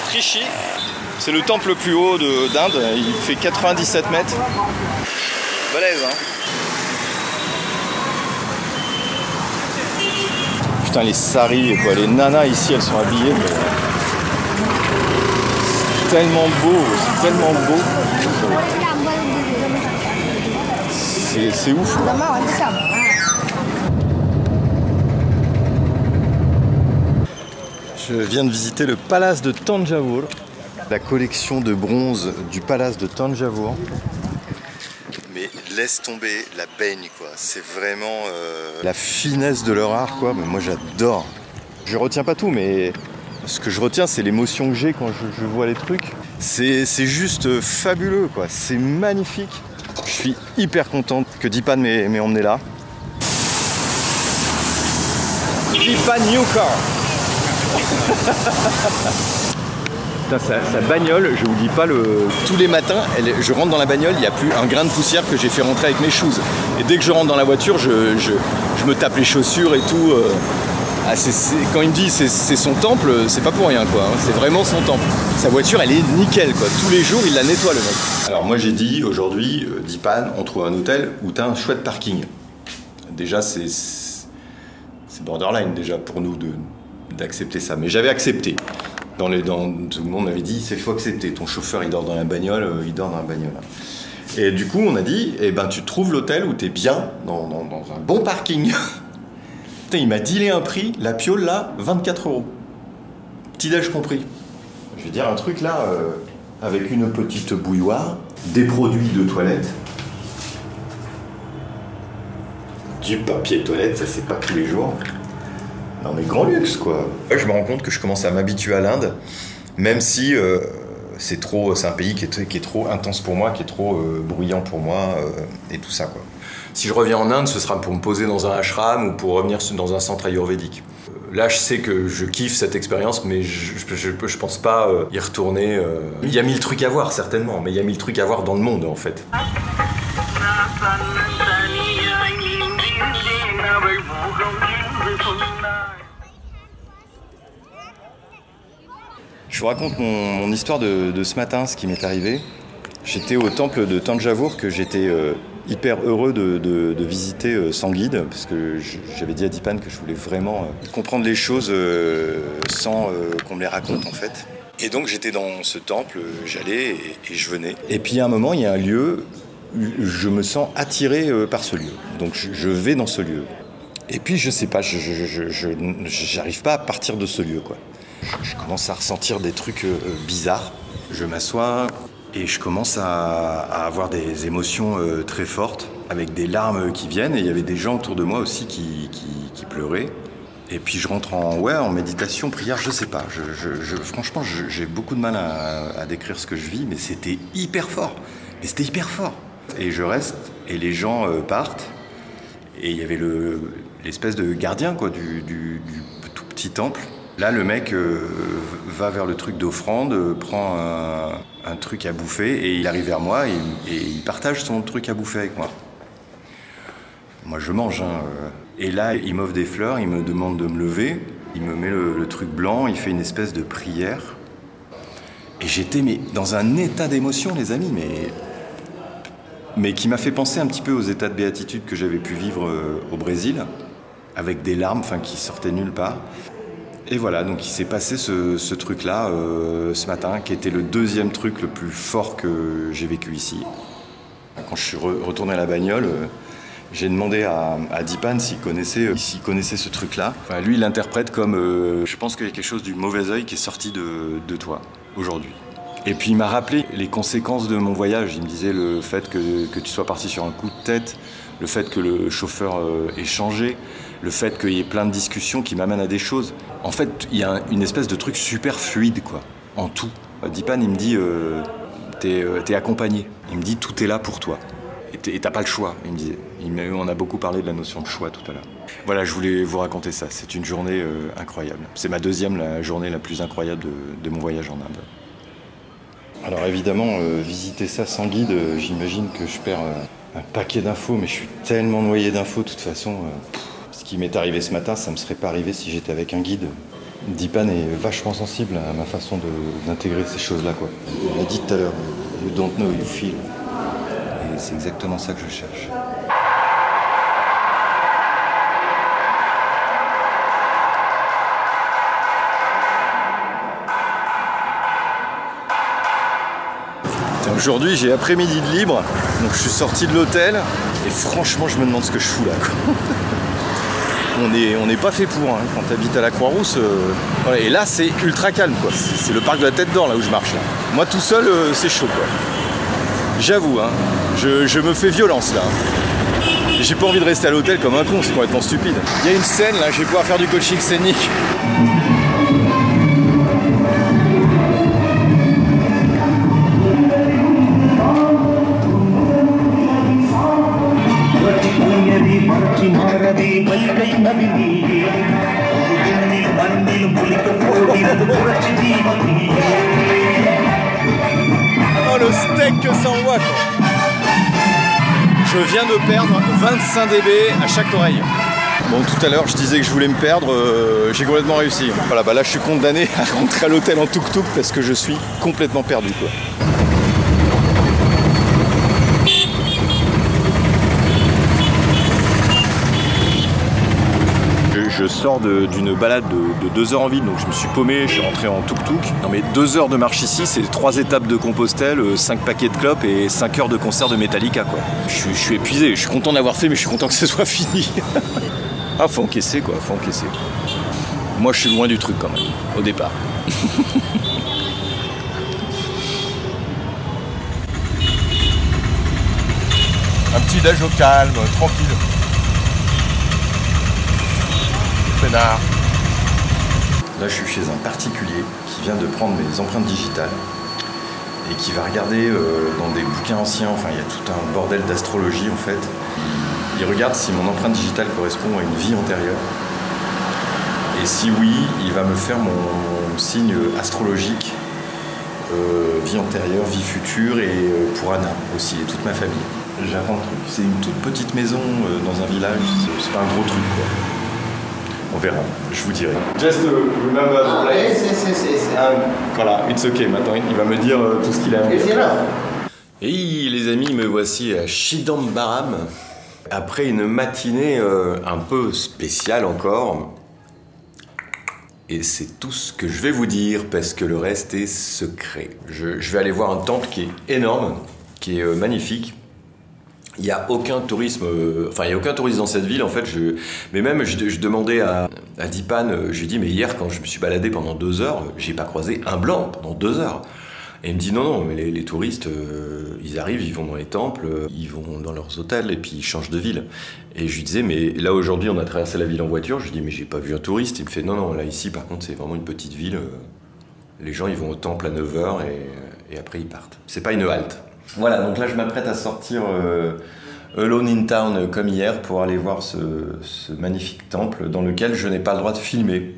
Trichy. C'est le temple le plus haut d'Inde. Il fait 97 mètres. Balèze, hein. Putain, les saris, quoi. Les nanas ici, elles sont habillées. Mais... c'est tellement beau. C'est ouf, quoi. Je viens de visiter le palace de Thanjavur, la collection de bronze du palace de Thanjavur. Mais laisse tomber la baigne, quoi. C'est vraiment la finesse de leur art, quoi. Mais moi, j'adore. Je retiens pas tout, mais ce que je retiens, c'est l'émotion que j'ai quand je vois les trucs. C'est juste fabuleux, quoi. C'est magnifique. Je suis hyper content que Deepan m'ait emmené là. Deepan New Car. Sa bagnole, je vous dis pas tous les matins, je rentre dans la bagnole, il n'y a plus un grain de poussière que j'ai fait rentrer avec mes shoes. Et dès que je rentre dans la voiture, je me tape les chaussures et tout. Quand il me dit c'est son temple, c'est pas pour rien, quoi. C'est vraiment son temple. Sa voiture, elle est nickel, quoi. Tous les jours, il la nettoie, le mec. Alors moi j'ai dit aujourd'hui, Deepan, on trouve un hôtel où t'as un chouette parking. Déjà c'est borderline déjà pour nous d'accepter ça. Mais j'avais accepté. Tout le monde m'avait dit, il faut accepter. Ton chauffeur, il dort dans la bagnole, Et du coup, on a dit, eh ben, tu trouves l'hôtel où t'es bien, dans un bon parking. Putain, il m'a dealé un prix, la piole là, 24 €. Petit-déj compris. Je vais dire un truc là, avec une petite bouilloire, des produits de toilette, du papier de toilette, ça c'est pas tous les jours. Non mais grand luxe, quoi. Je me rends compte que je commence à m'habituer à l'Inde, même si c'est un pays qui est trop intense pour moi, qui est trop bruyant pour moi, et tout ça, quoi. Si je reviens en Inde, ce sera pour me poser dans un ashram ou pour revenir dans un centre ayurvédique. Là, je sais que je kiffe cette expérience, mais je pense pas y retourner. Il y a 1000 trucs à voir, certainement, mais il y a 1000 trucs à voir dans le monde, en fait. Je vous raconte mon histoire de ce matin, ce qui m'est arrivé. J'étais au temple de Thanjavur que j'étais hyper heureux de visiter sans guide, parce que j'avais dit à Deepan que je voulais vraiment comprendre les choses sans qu'on me les raconte, en fait. Et donc j'étais dans ce temple, j'allais et je venais. Et puis à un moment, il y a un lieu, je me sens attiré par ce lieu. Donc je vais dans ce lieu. Et puis je sais pas, j'arrive pas à partir de ce lieu, quoi. Je commence à ressentir des trucs bizarres. Je m'assois et je commence à avoir des émotions très fortes, avec des larmes qui viennent. Et il y avait des gens autour de moi aussi qui pleuraient. Et puis je rentre en méditation, prière, je sais pas. Franchement, j'ai beaucoup de mal à décrire ce que je vis, mais c'était hyper fort. Et je reste, et les gens partent. Et il y avait l'espèce de gardien, quoi, du tout petit temple. Là, le mec va vers le truc d'offrande, prend un truc à bouffer et il arrive vers moi et il partage son truc à bouffer avec moi. Moi, je mange. Et là, il m'offre des fleurs, il me demande de me lever, il me met le truc blanc, il fait une espèce de prière. Et j'étais dans un état d'émotion, les amis, mais qui m'a fait penser un petit peu aux états de béatitude que j'avais pu vivre au Brésil, avec des larmes qui sortaient nulle part. Et voilà, donc il s'est passé ce truc-là ce matin, qui était le deuxième truc le plus fort que j'ai vécu ici. Quand je suis retourné à la bagnole, j'ai demandé à Deepan s'il connaissait ce truc-là. Enfin, lui, il l'interprète comme je pense qu'il y a quelque chose du mauvais œil qui est sorti de toi aujourd'hui. Et puis il m'a rappelé les conséquences de mon voyage. Il me disait le fait que tu sois parti sur un coup de tête, le fait que le chauffeur ait changé, le fait qu'il y ait plein de discussions qui m'amènent à des choses. En fait, il y a une espèce de truc super fluide, quoi, en tout. Deepan, il me dit, t'es accompagné. Il me dit, tout est là pour toi. Et t'as pas le choix, il me disait. On a beaucoup parlé de la notion de choix tout à l'heure. Voilà, je voulais vous raconter ça. C'est une journée incroyable. C'est ma deuxième journée la plus incroyable de mon voyage en Inde. Alors évidemment, visiter ça sans guide, j'imagine que je perds un paquet d'infos, mais je suis tellement noyé d'infos de toute façon. Ce qui m'est arrivé ce matin, ça me serait pas arrivé si j'étais avec un guide. Deepan est vachement sensible à ma façon d'intégrer ces choses-là, quoi. Il l'a dit tout à l'heure, you don't know, you feel. Et c'est exactement ça que je cherche. Aujourd'hui, j'ai après-midi de libre, donc je suis sorti de l'hôtel et franchement, je me demande ce que je fous là, quoi. on n'est pas fait pour, hein. Quand tu habites à la Croix-Rousse. Voilà. Et là, c'est ultra calme, quoi. C'est le parc de la Tête d'Or, là où je marche. Là. Moi, tout seul, c'est chaud, quoi. J'avoue, hein, je me fais violence, là. J'ai pas envie de rester à l'hôtel comme un con, c'est complètement stupide. Il y a une scène, là, je vais pouvoir faire du coaching scénique. Oh, le steak que ça envoie, quoi. Je viens de perdre 25 dB à chaque oreille. Bon, tout à l'heure, je disais que je voulais me perdre, j'ai complètement réussi. Voilà, bah là, je suis condamné à rentrer à l'hôtel en tuk-tuk parce que je suis complètement perdu, quoi. Je sors d'une balade de 2 heures en ville, donc je me suis paumé, je suis rentré en tuk-tuk. Non mais 2 heures de marche ici, c'est 3 étapes de Compostelle, 5 paquets de clopes et 5 heures de concert de Metallica, quoi. Je suis épuisé, je suis content d'avoir fait, mais je suis content que ce soit fini. Ah, faut encaisser, quoi, faut encaisser. Moi, je suis loin du truc, quand même, au départ. Un petit déj au calme, tranquille. Là, je suis chez un particulier qui vient de prendre mes empreintes digitales et qui va regarder dans des bouquins anciens, enfin il y a tout un bordel d'astrologie en fait. Il regarde si mon empreinte digitale correspond à une vie antérieure. Et si oui, il va me faire mon signe astrologique, vie antérieure, vie future et pour Anna aussi et toute ma famille. J'apprends le truc. C'est une toute petite maison dans un village, c'est pas un gros truc, quoi. On verra, je vous dirai. Just remember the place. Voilà, it's okay. Maintenant, il va me dire tout ce qu'il a à me dire. Et les amis, me voici à Chidambaram. Après une matinée un peu spéciale encore. Et c'est tout ce que je vais vous dire, parce que le reste est secret. Je vais aller voir un temple qui est énorme, qui est magnifique. Il n'y a aucun tourisme, enfin il n'y a aucun touriste dans cette ville en fait. Mais même je demandais à Dipan, je lui ai dit mais hier quand je me suis baladé pendant 2 heures, j'ai pas croisé un blanc pendant 2 heures. Et il me dit non, mais les touristes, ils arrivent, ils vont dans les temples, ils vont dans leurs hôtels et puis ils changent de ville. Et je lui disais mais là aujourd'hui on a traversé la ville en voiture, je lui dis mais j'ai pas vu un touriste. Il me fait non, là ici par contre c'est vraiment une petite ville, les gens ils vont au temple à 9 heures et après ils partent. C'est pas une halte. Voilà, donc là je m'apprête à sortir Alone in Town comme hier pour aller voir ce magnifique temple dans lequel je n'ai pas le droit de filmer.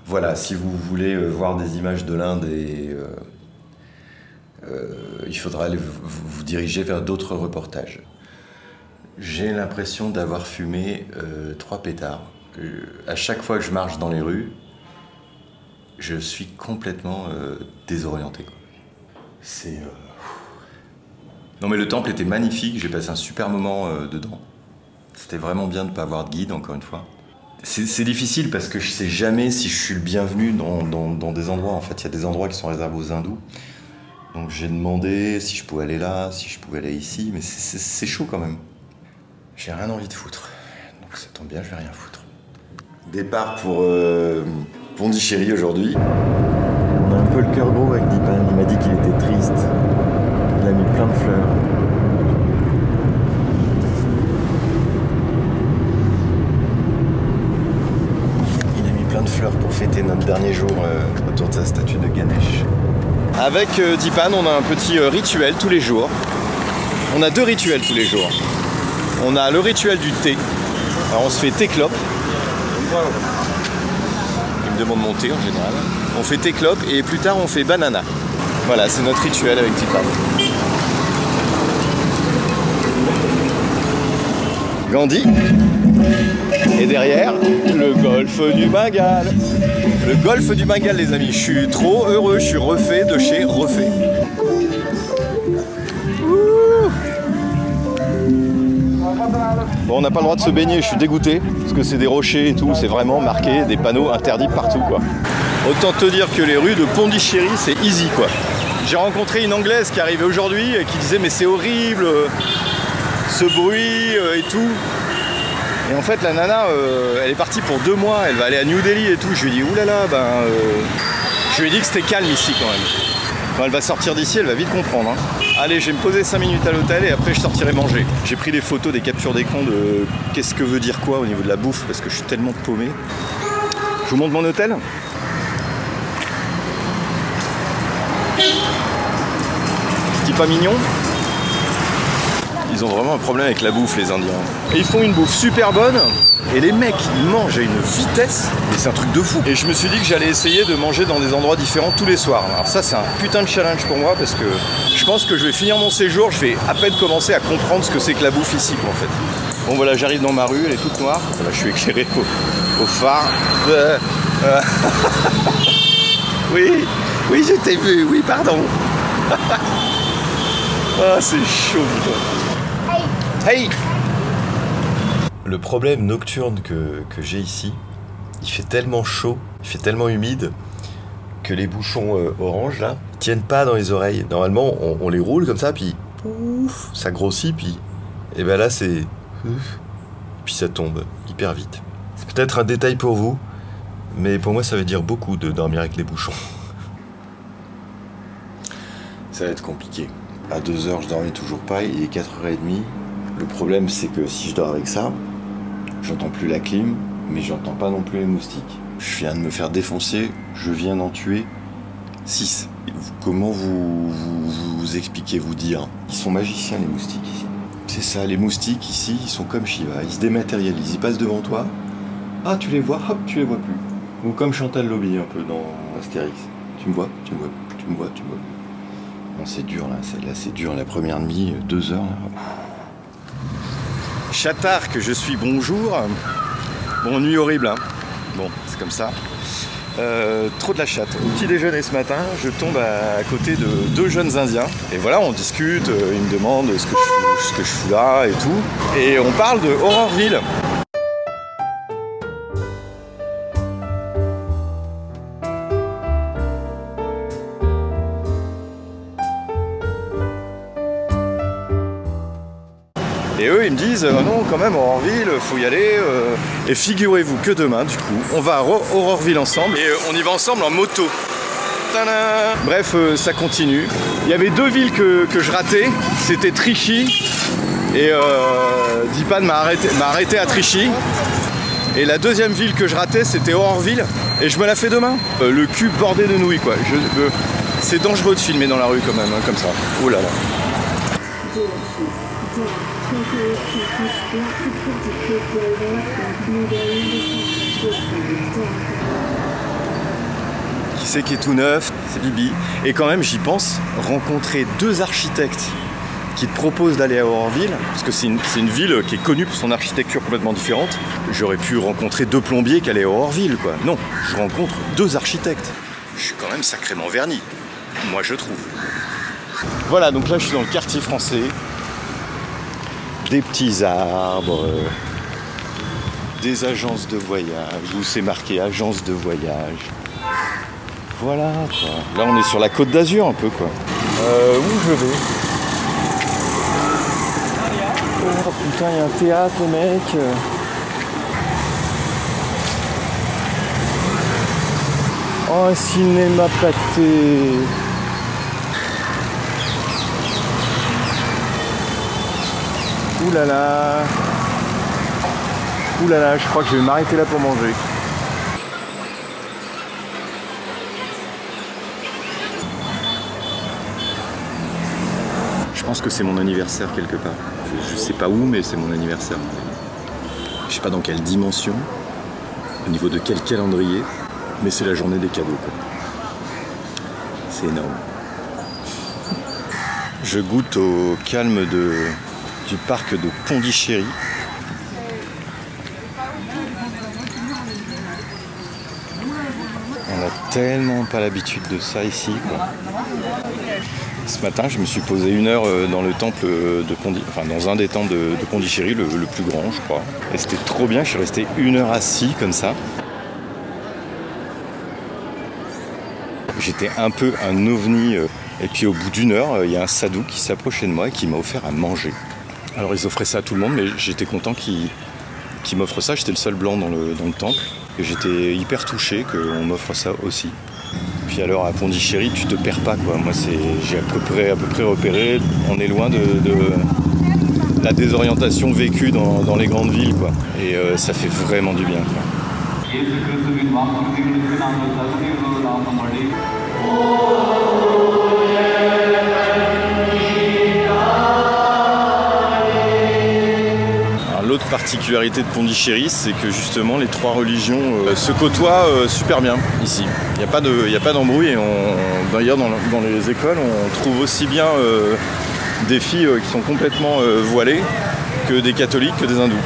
Voilà, si vous voulez voir des images de l'Inde, il faudra aller vous diriger vers d'autres reportages. J'ai l'impression d'avoir fumé 3 pétards. À chaque fois que je marche dans les rues, je suis complètement désorienté, quoi. C'est... Non mais le temple était magnifique, j'ai passé un super moment dedans. C'était vraiment bien de ne pas avoir de guide, encore une fois. C'est difficile parce que je sais jamais si je suis le bienvenu dans des endroits. En fait, il y a des endroits qui sont réservés aux hindous. Donc j'ai demandé si je pouvais aller là, si je pouvais aller ici, mais c'est chaud quand même. J'ai rien envie de foutre. Donc ça tombe bien, je vais rien foutre. Départ pour Pondichéry aujourd'hui. On a un peu le cœur gros avec Dipan, il m'a dit qu'il était triste. Il a mis plein de fleurs. Il a mis plein de fleurs pour fêter notre dernier jour autour de sa statue de Ganesh. Avec Dipan, on a un petit rituel tous les jours. On a 2 rituels tous les jours. On a le rituel du thé. Alors on se fait thé-clope. Il me demande mon thé en général. On fait thé-clope et plus tard on fait banana. Voilà, c'est notre rituel avec Dipan. Gandhi. Et derrière, le golfe du Bengale. Le golfe du Bengale, les amis. Je suis trop heureux, je suis refait de chez Refait. Bon, on n'a pas le droit de se baigner, je suis dégoûté, parce que c'est des rochers et tout, c'est vraiment marqué, des panneaux interdits partout, quoi. Autant te dire que les rues de Pondichéry, c'est easy, quoi. J'ai rencontré une Anglaise qui arrivait aujourd'hui et qui disait mais c'est horrible, ce bruit et tout. Et en fait, la nana, elle est partie pour 2 mois, elle va aller à New Delhi et tout. Je lui ai dit, oulala, je lui ai dit que c'était calme ici quand même. Quand elle va sortir d'ici, elle va vite comprendre. Hein. Allez, je vais me poser 5 minutes à l'hôtel et après je sortirai manger. J'ai pris des photos, des captures d'écran de qu'est-ce que veut dire quoi au niveau de la bouffe, parce que je suis tellement paumé. Je vous montre mon hôtel. C'est pas mignon. Ils ont vraiment un problème avec la bouffe, les Indiens. Et ils font une bouffe super bonne. Et les mecs, ils mangent à une vitesse. Mais c'est un truc de fou. Et je me suis dit que j'allais essayer de manger dans des endroits différents tous les soirs. Alors ça, c'est un putain de challenge pour moi. Parce que je pense que je vais finir mon séjour. Je vais à peine commencer à comprendre ce que c'est que la bouffe ici, quoi, en fait. Bon, voilà, j'arrive dans ma rue. Elle est toute noire. Voilà, je suis éclairé au phare. Oui, oui, je t'ai vu. Oui, pardon. Ah, c'est chaud, putain. Hey! Le problème nocturne que j'ai ici, il fait tellement chaud, il fait tellement humide que les bouchons orange là tiennent pas dans les oreilles. Normalement, on les roule comme ça, puis pouf, ça grossit, puis et ben là c'est puis ça tombe hyper vite. C'est peut-être un détail pour vous, mais pour moi ça veut dire beaucoup de dormir avec les bouchons. Ça va être compliqué. À 2h, je dormais toujours pas, il est 4h30. Le problème, c'est que si je dors avec ça, j'entends plus la clim, mais j'entends pas non plus les moustiques. Je viens de me faire défoncer, je viens d'en tuer 6. Comment vous expliquez, vous dire? Ils sont magiciens, les moustiques, ici. C'est ça, les moustiques, ici, ils sont comme Shiva, ils se dématérialisent, ils passent devant toi. Ah, tu les vois, hop, tu les vois plus. Ou comme Chantal Lobby, un peu, dans Astérix. Tu me vois, tu me vois, tu me vois, tu me vois. Non, c'est dur là, celle-là c'est dur, la première nuit, 2 heures là. Chatard que je suis, bonjour. Bon, nuit horrible, hein. Bon, c'est comme ça. Trop de la chatte. Au petit déjeuner ce matin, je tombe à côté de 2 jeunes Indiens. Et voilà, on discute, ils me demandent ce que je fous là et tout. Et on parle de Horrorville. Et eux, ils me disent, non, quand même, Horrorville, faut y aller. Et figurez-vous que demain, du coup, on va à Horrorville ensemble. Et on y va ensemble en moto. Tada! Bref, ça continue. Il y avait 2 villes que je ratais. C'était Trichy. Et Dipan m'a arrêté à Trichy. Et la 2e ville que je ratais, c'était Horrorville. Et je me la fais demain. Le cul bordé de nouilles, quoi. C'est dangereux de filmer dans la rue, quand même, hein, comme ça. Oh là là. Qui c'est qui est tout neuf? C'est Bibi. Et quand même, j'y pense, rencontrer 2 architectes qui te proposent d'aller à Horrorville, parce que c'est une ville qui est connue pour son architecture complètement différente. J'aurais pu rencontrer 2 plombiers qui allaient à Horrorville, quoi. Non, je rencontre 2 architectes. Je suis quand même sacrément verni, moi je trouve. Voilà, donc là je suis dans le quartier français. Des petits arbres, des agences de voyage, où c'est marqué agence de voyage. Voilà quoi. Là on est sur la Côte d'Azur un peu quoi. Où je vais? Oh putain, il y a un théâtre mec. Oh, un cinéma pâté. Ouh là là. Ouh là là, je crois que je vais m'arrêter là pour manger. Je pense que c'est mon anniversaire quelque part. Je sais pas où, mais c'est mon anniversaire. Je sais pas dans quelle dimension, au niveau de quel calendrier, mais c'est la journée des cadeaux, quoi. C'est énorme. Je goûte au calme du parc de Pondichéry. On a tellement pas l'habitude de ça ici, quoi. Ce matin, je me suis posé 1 heure dans le temple de dans un des temples de Pondichéry, le plus grand, je crois. Et c'était trop bien, je suis resté 1 heure assis comme ça. J'étais un peu un ovni. Et puis au bout d'1 heure, il y a un sadhu qui s'est approché de moi et qui m'a offert à manger. Alors ils offraient ça à tout le monde, mais j'étais content qu'il qui m'offre ça. J'étais le seul blanc dans le temple. Et j'étais hyper touché qu'on m'offre ça aussi. Puis alors à Pondichéry, tu te perds pas quoi. Moi j'ai à peu près repéré. On est loin de la désorientation vécue dans les grandes villes quoi. Et ça fait vraiment du bien quoi. L'autre particularité de Pondichéry, c'est que justement les trois religions se côtoient super bien ici. Il n'y a pas d'embrouille et d'ailleurs dans les écoles on trouve aussi bien des filles qui sont complètement voilées que des catholiques, que des hindous.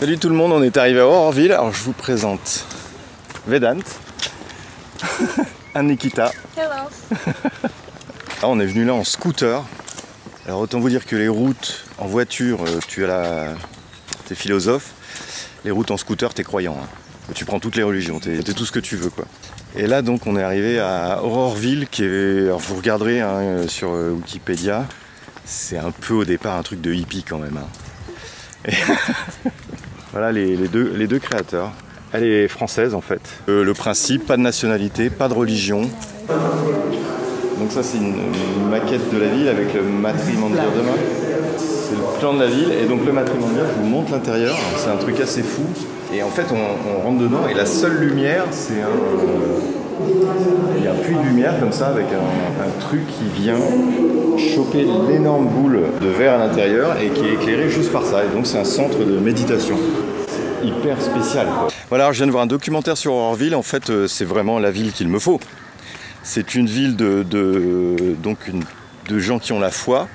Salut tout le monde, on est arrivé à Aurorville. Alors je vous présente Vedant, un Nikita. Hello. On est venu là en scooter. Alors autant vous dire que les routes en voiture, t'es philosophe. Les routes en scooter, t'es croyant. Hein. Tu prends toutes les religions, t'es tout ce que tu veux quoi. Et là donc on est arrivé à Aurorville qui est, alors vous regarderez hein, sur Wikipédia, c'est un peu au départ un truc de hippie quand même. Hein. Et voilà les deux créateurs. Elle est française en fait. Le principe, pas de nationalité, pas de religion. Donc ça c'est une maquette de la ville avec le matrimondial demain. C'est le plan de la ville et donc le matrimondial, je vous montre l'intérieur. C'est un truc assez fou. Et en fait on rentre dedans et la seule lumière c'est il y a un puits de lumière comme ça avec un truc qui vient choper l'énorme boule de verre à l'intérieur et qui est éclairé juste par ça. Et donc c'est un centre de méditation. Hyper spécial quoi. Voilà, alors je viens de voir un documentaire sur Aurorville. En fait c'est vraiment la ville qu'il me faut. C'est une ville de gens qui ont la foi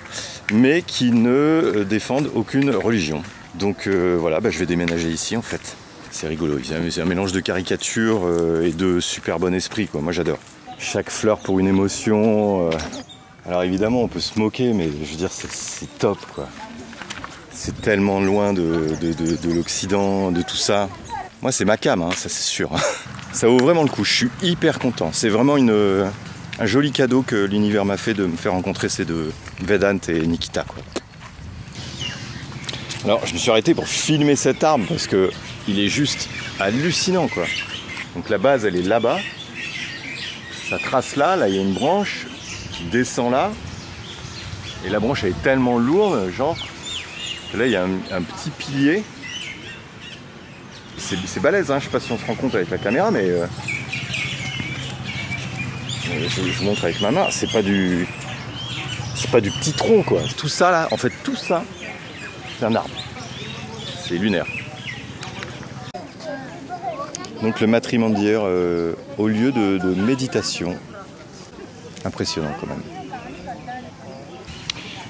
mais qui ne défendent aucune religion. Donc voilà, je vais déménager ici en fait. C'est rigolo, c'est un mélange de caricature et de super bon esprit quoi. Moi j'adore. Chaque fleur pour une émotion. Alors évidemment on peut se moquer mais je veux dire c'est top quoi. C'est tellement loin de l'Occident, de tout ça. Moi c'est ma cam, hein, ça c'est sûr. Ça vaut vraiment le coup, je suis hyper content. C'est vraiment un joli cadeau que l'univers m'a fait de me faire rencontrer ces deux, Vedant et Nikita quoi. Alors je me suis arrêté pour filmer cet arbre parce que il est juste hallucinant quoi. Donc la base elle est là-bas. Ça trace là il y a une branche qui descend là. Et la branche elle est tellement lourde, genre que là il y a un petit pilier. C'est balèze, hein, je sais pas si on se rend compte avec la caméra, mais je vous montre avec ma main, c'est pas du petit tronc quoi. Tout ça là, en fait tout ça, c'est un arbre. C'est lunaire. Donc le matrimondier au lieu de méditation. Impressionnant quand même.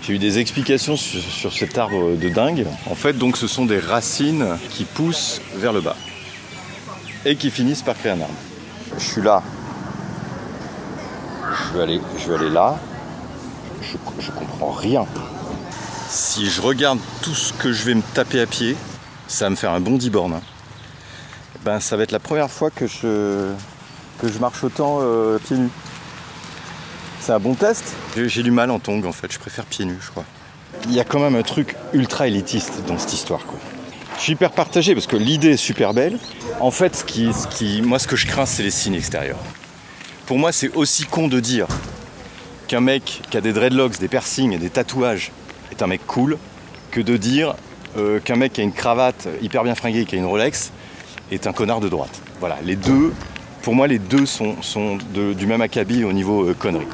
J'ai eu des explications sur cet arbre de dingue. En fait, donc, ce sont des racines qui poussent vers le bas et qui finissent par créer un arbre. Je suis là. Je vais aller là. Je comprends rien. Si je regarde tout ce que je vais me taper à pied, ça va me faire un bon 10 bornes. Hein. Ben, ça va être la première fois que je marche autant pieds nus. C'est un bon test. J'ai du mal en tongs en fait, je préfère pieds nus je crois. Il y a quand même un truc ultra élitiste dans cette histoire quoi. Je suis hyper partagé parce que l'idée est super belle. En fait moi ce que je crains c'est les signes extérieurs. Pour moi c'est aussi con de dire qu'un mec qui a des dreadlocks, des piercings et des tatouages est un mec cool que de dire qu'un mec qui a une cravate hyper bien fringuée, qui a une Rolex est un connard de droite. Voilà, les deux, pour moi les deux sont du même acabit au niveau connerie.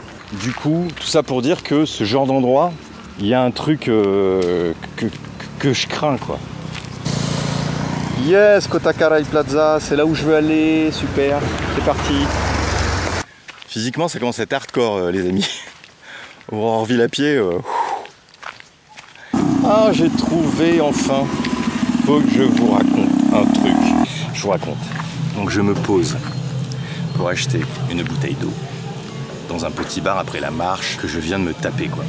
Du coup, tout ça pour dire que ce genre d'endroit, il y a un truc que je crains quoi. Yes, Kotakarai Plaza, c'est là où je veux aller, super, c'est parti. Physiquement ça commence à être hardcore les amis. Aurorville à pied. Ah j'ai trouvé enfin. Faut que je vous raconte un truc. Je vous raconte. Donc je me pose pour acheter une bouteille d'eau dans un petit bar après la marche que je viens de me taper quoi.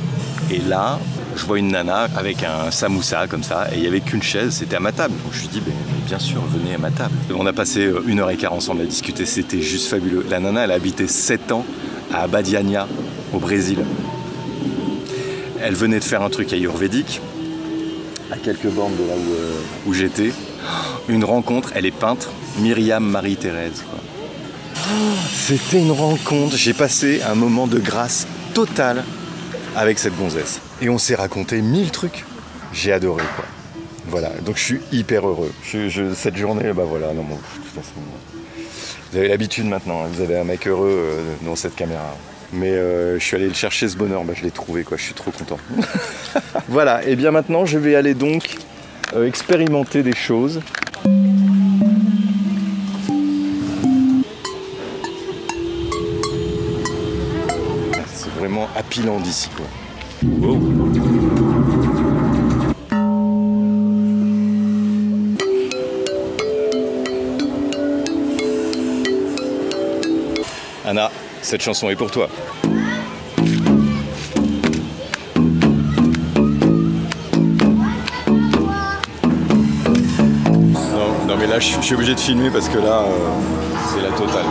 Et là, Je vois une nana avec un samoussa comme ça, et il n'y avait qu'une chaise, c'était à ma table. Donc je lui dis, mais bien sûr, venez à ma table. On a passé 1h15 ensemble à discuter, c'était juste fabuleux. La nana, elle a habité 7 ans à Abadiânia, au Brésil. Elle venait de faire un truc ayurvédique, à quelques bornes de là où j'étais. Une rencontre, elle est peintre, Myriam Marie-Thérèse. C'était une rencontre, j'ai passé un moment de grâce totale avec cette gonzesse. Et on s'est raconté 1000 trucs. J'ai adoré, quoi. Voilà, donc je suis hyper heureux. Cette journée, bah voilà, non, bon, de toute façon, vous avez l'habitude maintenant, hein, vous avez un mec heureux dans cette caméra. Mais je suis allé le chercher ce bonheur, bah, je l'ai trouvé, quoi, je suis trop content. Voilà, et bien maintenant je vais aller donc expérimenter des choses. C'est vraiment appealant d'ici, quoi. Wow. Anna, cette chanson est pour toi. Non mais là je suis obligé de filmer parce que là c'est la totale.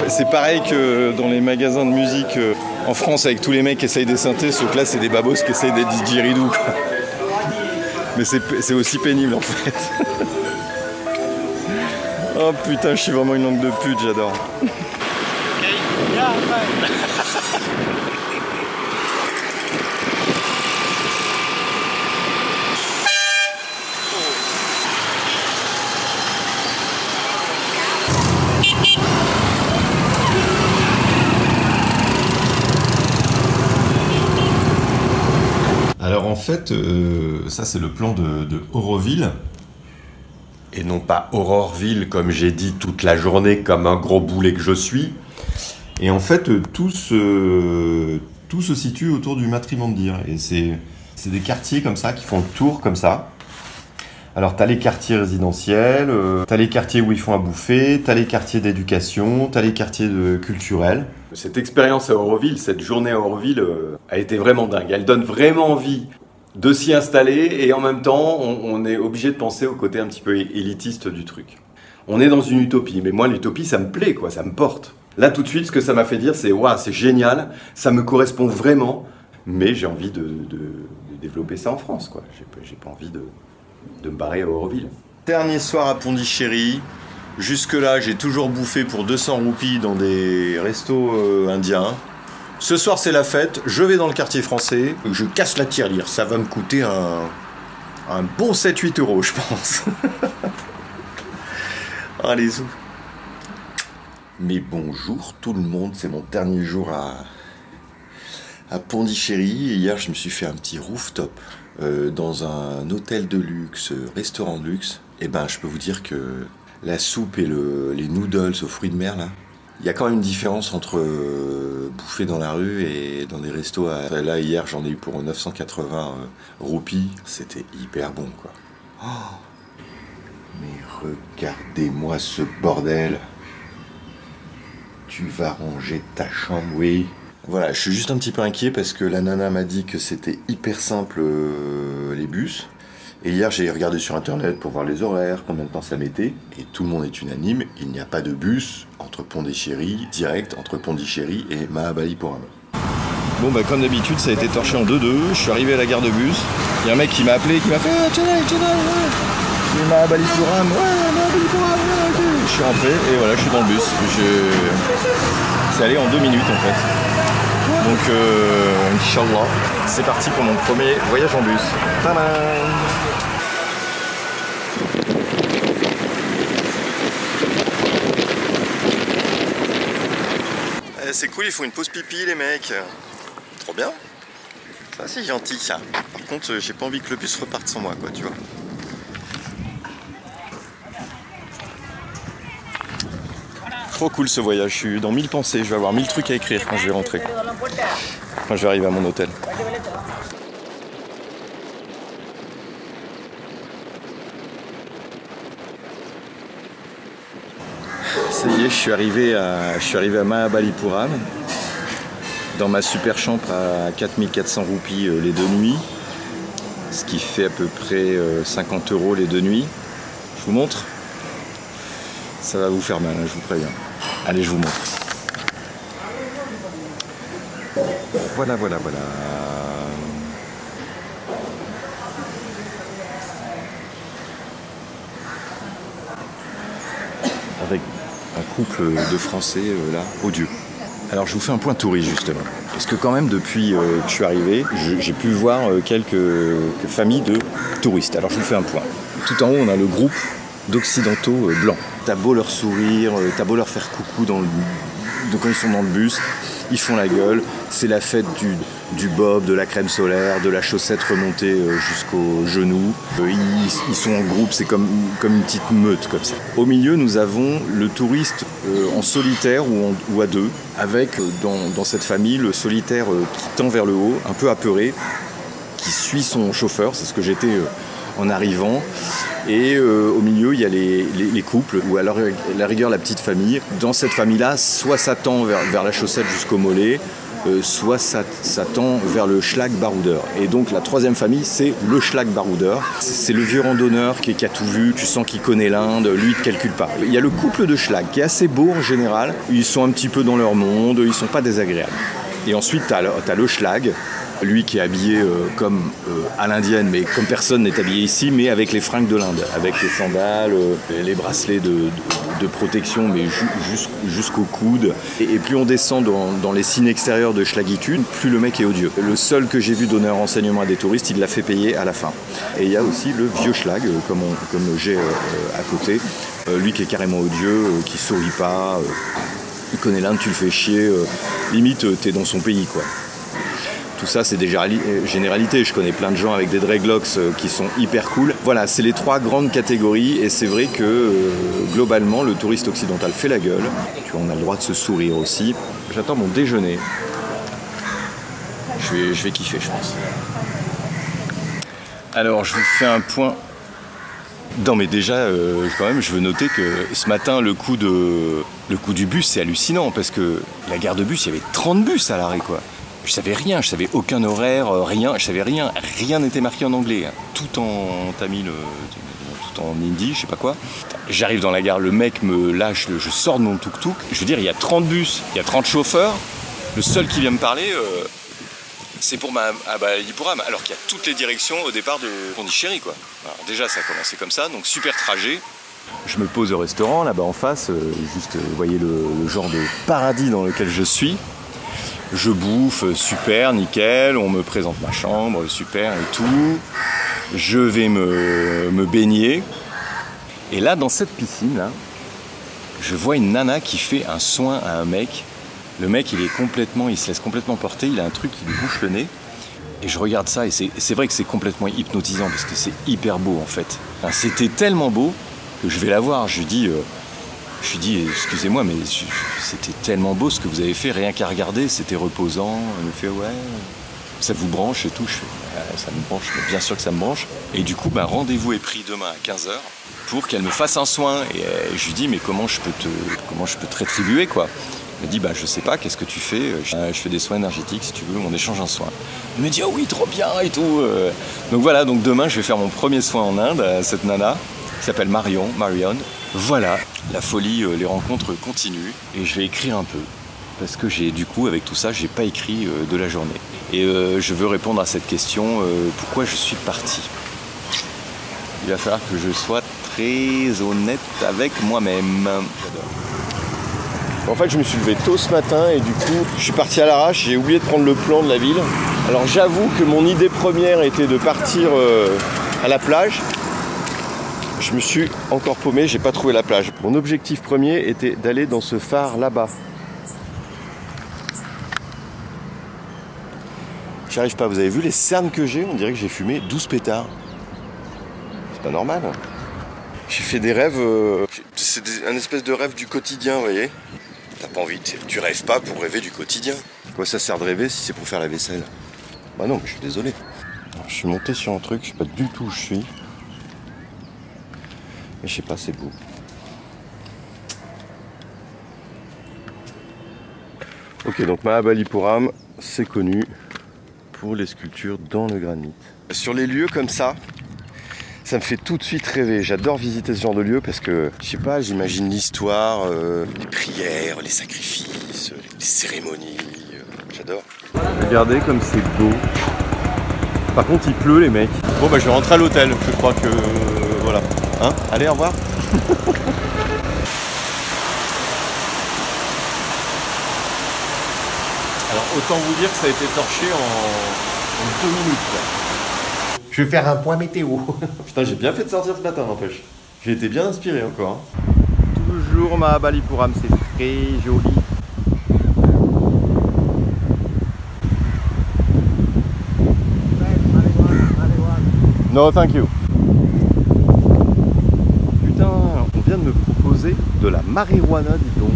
C'est pareil que dans les magasins de musique en France avec tous les mecs qui essayent des synthés, sauf que là c'est des babos qui essayent des didgeridoo. Mais c'est aussi pénible en fait. Oh putain, je suis vraiment une langue de pute, j'adore. Alors en fait, ça c'est le plan de Auroville. Et non pas Auroreville, comme j'ai dit toute la journée, comme un gros boulet que je suis. Et en fait, tout se situe autour du Matrimandir. Et c'est des quartiers comme ça, qui font le tour comme ça. Alors, t'as les quartiers résidentiels, t'as les quartiers où ils font à bouffer, t'as les quartiers d'éducation, t'as les quartiers culturels. Cette expérience à Auroville, cette journée à Auroville, a été vraiment dingue. Elle donne vraiment envie de s'y installer et en même temps, on est obligé de penser au côté un petit peu élitiste du truc. On est dans une utopie, mais moi l'utopie ça me plaît, quoi, ça me porte. Là tout de suite, ce que ça m'a fait dire, c'est waouh, c'est génial, ça me correspond vraiment, mais j'ai envie de développer ça en France, quoi. J'ai pas envie de me barrer à Auroville. Dernier soir à Pondichéry. Jusque-là, j'ai toujours bouffé pour 200 roupies dans des restos indiens. Ce soir, c'est la fête. Je vais dans le quartier français. Je casse la tirelire. Ça va me coûter un bon 7-8 euros, je pense. Allez, zou. Mais bonjour tout le monde. C'est mon dernier jour à Pondichéry. Et hier, je me suis fait un petit rooftop dans un hôtel de luxe, restaurant de luxe. Et ben, je peux vous dire que la soupe et les noodles aux fruits de mer, là, il y a quand même une différence entre bouffer dans la rue et dans des restos. Là, hier, j'en ai eu pour 980 roupies. C'était hyper bon, quoi. Oh, mais regardez-moi ce bordel. Tu vas ranger ta chambre, oui. Voilà, je suis juste un petit peu inquiet parce que la nana m'a dit que c'était hyper simple les bus. Et hier, j'ai regardé sur internet pour voir les horaires, combien de temps ça mettait. Et tout le monde est unanime, il n'y a pas de bus entre Pondichéry, direct entre Pondichéry et Mahabalipuram. Bon, bah comme d'habitude, ça a été torché en 2-2. Je suis arrivé à la gare de bus. Il y a un mec qui m'a appelé, qui m'a fait « Chennai, ouais. C'est Mahabalipuram, ouais, Mahabalipuram, ouais, ok. » Je suis rentré et voilà, je suis dans le bus. C'est allé en 2 minutes en fait. Donc, Inch'Allah, c'est parti pour mon premier voyage en bus. Tadam! C'est cool, ils font une pause pipi les mecs. Trop bien. Ça c'est gentil ça. Par contre, j'ai pas envie que le bus reparte sans moi, quoi, tu vois. Trop cool ce voyage, je suis dans 1000 pensées, je vais avoir 1000 trucs à écrire quand je vais rentrer. Quand je vais arriver à mon hôtel. Ça y est, je suis arrivé à Mahabalipuram, dans ma super chambre à 4400 roupies les 2 nuits, ce qui fait à peu près 50 € les 2 nuits. Je vous montre. Ça va vous faire mal, hein, je vous préviens. Allez, je vous montre. Voilà. Avec un couple de Français là, odieux. Alors je vous fais un point touriste justement. Parce que quand même depuis que je suis arrivé, j'ai pu voir quelques familles de touristes. Alors je vous fais un point. Tout en haut on a le groupe d'occidentaux blancs. T'as beau leur sourire, t'as beau leur faire coucou quand ils sont dans le bus, ils font la gueule. C'est la fête du bob, de la crème solaire, de la chaussette remontée jusqu'aux genoux. Ils sont en groupe, c'est comme une petite meute comme ça. Au milieu, nous avons le touriste en solitaire ou à deux, avec dans cette famille le solitaire qui tend vers le haut, un peu apeuré, qui suit son chauffeur, c'est ce que j'étais en arrivant. Et au milieu, il y a les couples, ou alors la rigueur la petite famille. Dans cette famille-là, soit ça tend vers la chaussette jusqu'au mollet, soit ça tend vers le schlag baroudeur. Et donc la troisième famille, c'est le schlag baroudeur. C'est le vieux randonneur qui a tout vu, tu sens qu'il connaît l'Inde, lui il ne calcule pas. Il y a le couple de schlag qui est assez beau en général, ils sont un petit peu dans leur monde, ils ne sont pas désagréables. Et ensuite, tu as le schlag, lui qui est habillé comme à l'indienne, mais comme personne n'est habillé ici, mais avec les fringues de l'Inde, avec les sandales, les bracelets de protection, mais jusqu'au coude. Et plus on descend dans les signes extérieurs de schlagitude, plus le mec est odieux. Le seul que j'ai vu donner un renseignement à des touristes, il l'a fait payer à la fin. Et il y a aussi le vieux schlag, comme j'ai à côté, lui qui est carrément odieux, qui sourit pas, il connaît l'Inde, tu le fais chier, limite t'es dans son pays quoi. Tout ça, c'est des généralités. Je connais plein de gens avec des dreadlocks qui sont hyper cool. Voilà, c'est les 3 grandes catégories. Et c'est vrai que, globalement, le touriste occidental fait la gueule. Tu vois, on a le droit de se sourire aussi. J'attends mon déjeuner. Je vais kiffer, je pense. Alors, je vous fais un point. Non, mais déjà, quand même, je veux noter que ce matin, le coup du bus, c'est hallucinant. Parce que la gare de bus, il y avait 30 bus à l'arrêt, quoi. Je savais rien, je savais aucun horaire, rien, je savais rien n'était marqué en anglais, tout en tamil, tout en hindi, je sais pas quoi. J'arrive dans la gare, le mec me lâche, je sors de mon tuk-tuk, je veux dire, il y a 30 bus, il y a 30 chauffeurs, le seul qui vient me parler, c'est pour Mahabalipuram, alors qu'il y a toutes les directions au départ de Pondichéry, quoi. Alors, déjà, ça a commencé comme ça, donc super trajet. Je me pose au restaurant, là-bas en face, juste, vous voyez le genre de paradis dans lequel je suis. Je bouffe, super, nickel, on me présente ma chambre, super et tout. Je vais me baigner. Et là, dans cette piscine-là, je vois une nana qui fait un soin à un mec. Le mec, il se laisse complètement porter, il a un truc qui lui bouche le nez. Et je regarde ça et c'est vrai que c'est complètement hypnotisant parce que c'est hyper beau en fait. Enfin, c'était tellement beau que je vais la voir, je lui dis, excusez-moi, mais c'était tellement beau ce que vous avez fait, rien qu'à regarder, c'était reposant. Elle me fait, ouais, ça vous branche et tout. Je fais, ça me branche, mais bien sûr que ça me branche. Et du coup, rendez-vous est pris demain à 15h pour qu'elle me fasse un soin. Et je lui dis, mais comment je peux te rétribuer, quoi? Elle me dit, je sais pas, qu'est-ce que tu fais? Je fais des soins énergétiques, si tu veux, on échange un soin. Elle me dit, oh oui, trop bien et tout. Donc voilà, donc demain, je vais faire mon premier soin en Inde à cette nana qui s'appelle Marion. Voilà, la folie, les rencontres continuent et je vais écrire un peu parce que du coup avec tout ça j'ai pas écrit de la journée et je veux répondre à cette question, pourquoi je suis parti. Il va falloir que je sois très honnête avec moi-même. En fait je me suis levé tôt ce matin et du coup je suis parti à l'arrache, j'ai oublié de prendre le plan de la ville. Alors j'avoue que mon idée première était de partir à la plage. Je me suis encore paumé, j'ai pas trouvé la plage. Mon objectif premier était d'aller dans ce phare là-bas. J'y arrive pas, vous avez vu les cernes que j'ai? On dirait que j'ai fumé 12 pétards. C'est pas normal. J'ai fait des rêves, c'est un espèce de rêve du quotidien, vous voyez. T'as pas envie, tu rêves pas pour rêver du quotidien. Quoi ça sert de rêver si c'est pour faire la vaisselle? Bah non, je suis désolé. Alors, je suis monté sur un truc, je sais pas du tout où je suis. Mais je sais pas, c'est beau. Ok, donc Mahabalipuram, c'est connu pour les sculptures dans le granit. Sur les lieux comme ça me fait tout de suite rêver. J'adore visiter ce genre de lieux parce que, je sais pas, j'imagine l'histoire, les prières, les sacrifices, les cérémonies. J'adore. Regardez comme c'est beau. Par contre, il pleut, les mecs. Bon, bah, je vais rentrer à l'hôtel. Je crois que... voilà. Hein? Allez, au revoir. Alors, autant vous dire que ça a été torché en 2 minutes. Là. Je vais faire un point météo. Putain, j'ai bien fait de sortir ce matin, n'empêche. J'ai été bien inspiré encore. Hein. Toujours Mahabalipuram, c'est très joli. No, thank you. Putain, on vient de me proposer de la marijuana, dis donc.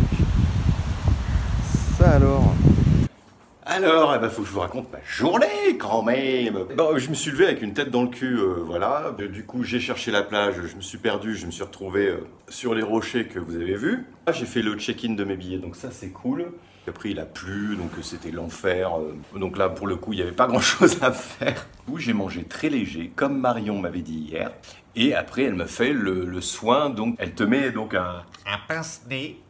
Ça alors. Alors, faut que je vous raconte ma journée quand même. Bon, je me suis levé avec une tête dans le cul, voilà. Du coup, j'ai cherché la plage, je me suis perdu, je me suis retrouvé sur les rochers que vous avez vus. J'ai fait le check-in de mes billets, donc ça c'est cool. Après, il a plu, donc c'était l'enfer. Donc là, pour le coup, il n'y avait pas grand-chose à faire. J'ai mangé très léger, comme Marion m'avait dit hier. Et après, elle me fait le soin, donc elle te met donc un pince-nez.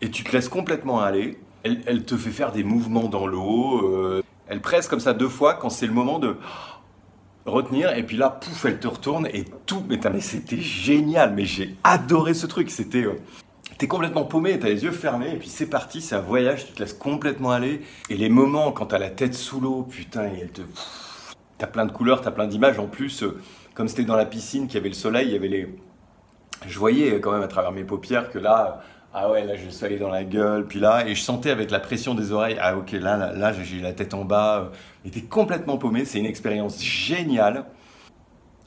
Et tu te laisses complètement aller. Elle te fait faire des mouvements dans l'eau. Elle presse comme ça 2 fois quand c'est le moment de retenir. Et puis là, pouf, elle te retourne et tout. Mais c'était génial. Mais j'ai adoré ce truc. C'était... T'es complètement paumé, t'as les yeux fermés, et puis c'est parti, c'est un voyage, tu te laisses complètement aller. Et les moments quand t'as la tête sous l'eau, putain, et t'as plein de couleurs, t'as plein d'images. En plus, comme c'était dans la piscine, qu'il y avait le soleil, il y avait les... Je voyais quand même à travers mes paupières que là, ah ouais, là j'ai le soleil dans la gueule, puis là, et je sentais avec la pression des oreilles, ah ok, là j'ai la tête en bas, et t'es complètement paumé, c'est une expérience géniale.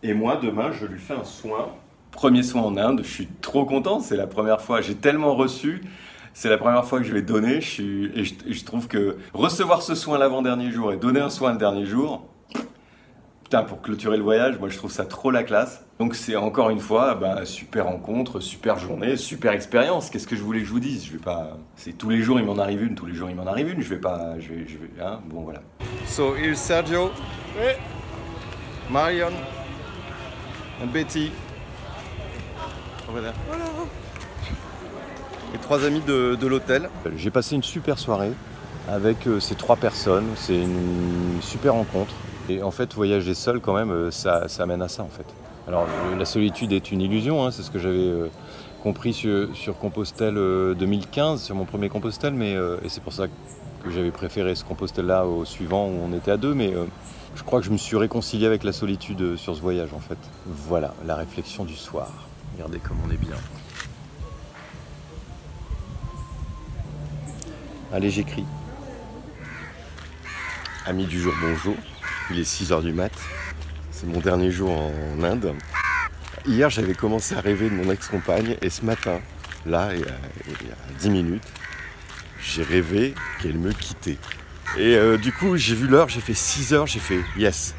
Et moi, demain, je lui fais un soin. Premier soin en Inde, je suis trop content, c'est la première fois, j'ai tellement reçu, c'est la première fois que je vais donner, et je trouve que recevoir ce soin l'avant-dernier jour et donner un soin le dernier jour, putain, pour clôturer le voyage, moi je trouve ça trop la classe. Donc c'est encore une fois, super rencontre, super journée, super expérience, qu'est-ce que je voulais que je vous dise, je vais pas, c'est tous les jours il m'en arrive une, je vais pas, hein, bon voilà. So here's Sergio, Marion, and Betty. Voilà. Les 3 amis de l'hôtel. J'ai passé une super soirée avec ces 3 personnes. C'est une super rencontre. Et en fait, voyager seul quand même, ça amène à ça en fait. Alors la solitude est une illusion, hein, c'est ce que j'avais compris sur Compostelle 2015, sur mon premier Compostelle, et c'est pour ça que j'avais préféré ce Compostelle-là au suivant où on était à 2, mais je crois que je me suis réconcilié avec la solitude sur ce voyage en fait. Voilà, la réflexion du soir. Regardez comme on est bien. Allez, j'écris. Amis du jour, bonjour. Il est 6h du mat. C'est mon dernier jour en Inde. Hier, j'avais commencé à rêver de mon ex-compagne. Et ce matin, là, il y a 10 minutes, j'ai rêvé qu'elle me quittait. Et du coup, j'ai vu l'heure, j'ai fait 6h, j'ai fait yes.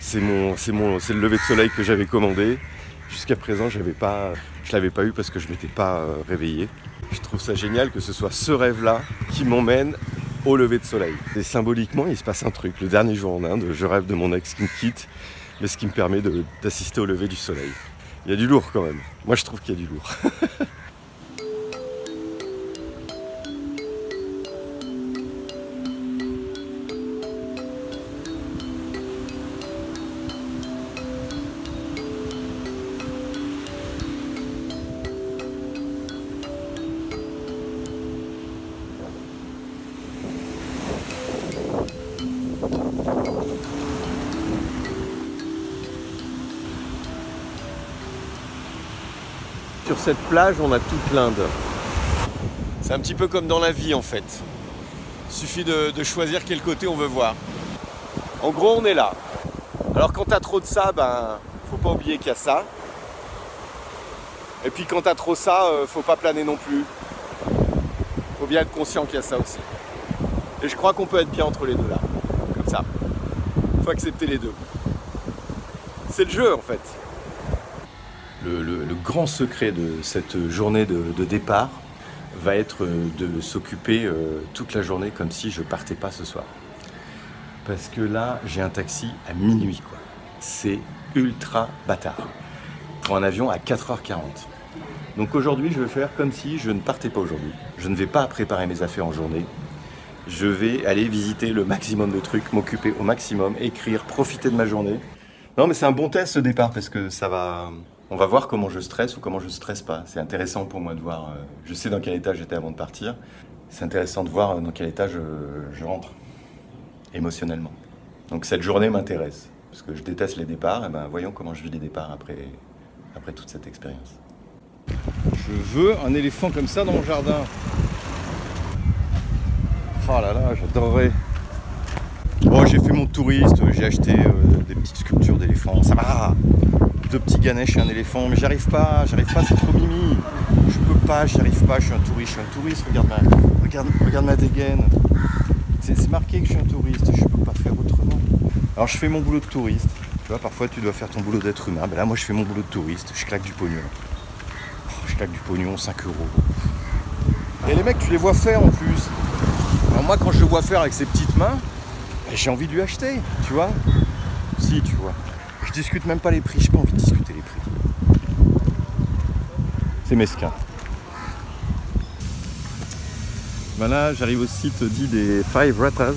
C'est le lever de soleil que j'avais commandé. Jusqu'à présent, je l'avais pas eu parce que je m'étais pas réveillé. Je trouve ça génial que ce soit ce rêve-là qui m'emmène au lever de soleil. Et symboliquement, il se passe un truc. Le dernier jour en Inde, je rêve de mon ex qui me quitte, mais ce qui me permet d'assister au lever du soleil. Il y a du lourd quand même. Moi, je trouve qu'il y a du lourd. Sur cette plage, on a toute l'Inde. C'est un petit peu comme dans la vie en fait. Il suffit de choisir quel côté on veut voir. En gros, on est là. Alors quand t'as trop de ça, faut pas oublier qu'il y a ça. Et puis quand t'as trop ça, faut pas planer non plus. Faut bien être conscient qu'il y a ça aussi. Et je crois qu'on peut être bien entre les deux là. Comme ça. Faut accepter les deux. C'est le jeu en fait. Le grand secret de cette journée de départ, va être de s'occuper toute la journée comme si je partais pas ce soir. Parce que là, j'ai un taxi à minuit, quoi. C'est ultra bâtard. Pour un avion à 4h40. Donc aujourd'hui, je vais faire comme si je ne partais pas aujourd'hui. Je ne vais pas préparer mes affaires en journée. Je vais aller visiter le maximum de trucs, m'occuper au maximum, écrire, profiter de ma journée. Non, mais c'est un bon test ce départ parce que ça va... On va voir comment je stresse ou comment je stresse pas. C'est intéressant pour moi de voir... je sais dans quel état j'étais avant de partir. C'est intéressant de voir dans quel état je rentre. Émotionnellement. Donc cette journée m'intéresse. Parce que je déteste les départs. Et ben voyons comment je vis les départs après toute cette expérience. Je veux un éléphant comme ça dans mon jardin. Oh là là, j'adorerais. Bon, j'ai fait mon touriste, j'ai acheté des petites sculptures d'éléphants. Ça va. 2 petits Ganesh et un éléphant, mais j'arrive pas, c'est trop mimi. Je peux pas, j'y arrive pas, je suis un touriste, regarde ma dégaine. C'est marqué que je suis un touriste, je peux pas faire autrement. Alors je fais mon boulot de touriste. Tu vois, parfois tu dois faire ton boulot d'être humain. Ben là, moi je fais mon boulot de touriste, je claque du pognon. Je claque du pognon, 5 €. Et les mecs, tu les vois faire en plus. Alors moi, quand je le vois faire avec ses petites mains, ben, j'ai envie de lui acheter, tu vois. Si, tu vois. Je discute même pas les prix, j'ai pas envie de discuter les prix. C'est mesquin. Ben là, j'arrive au site dit des Five Ratas.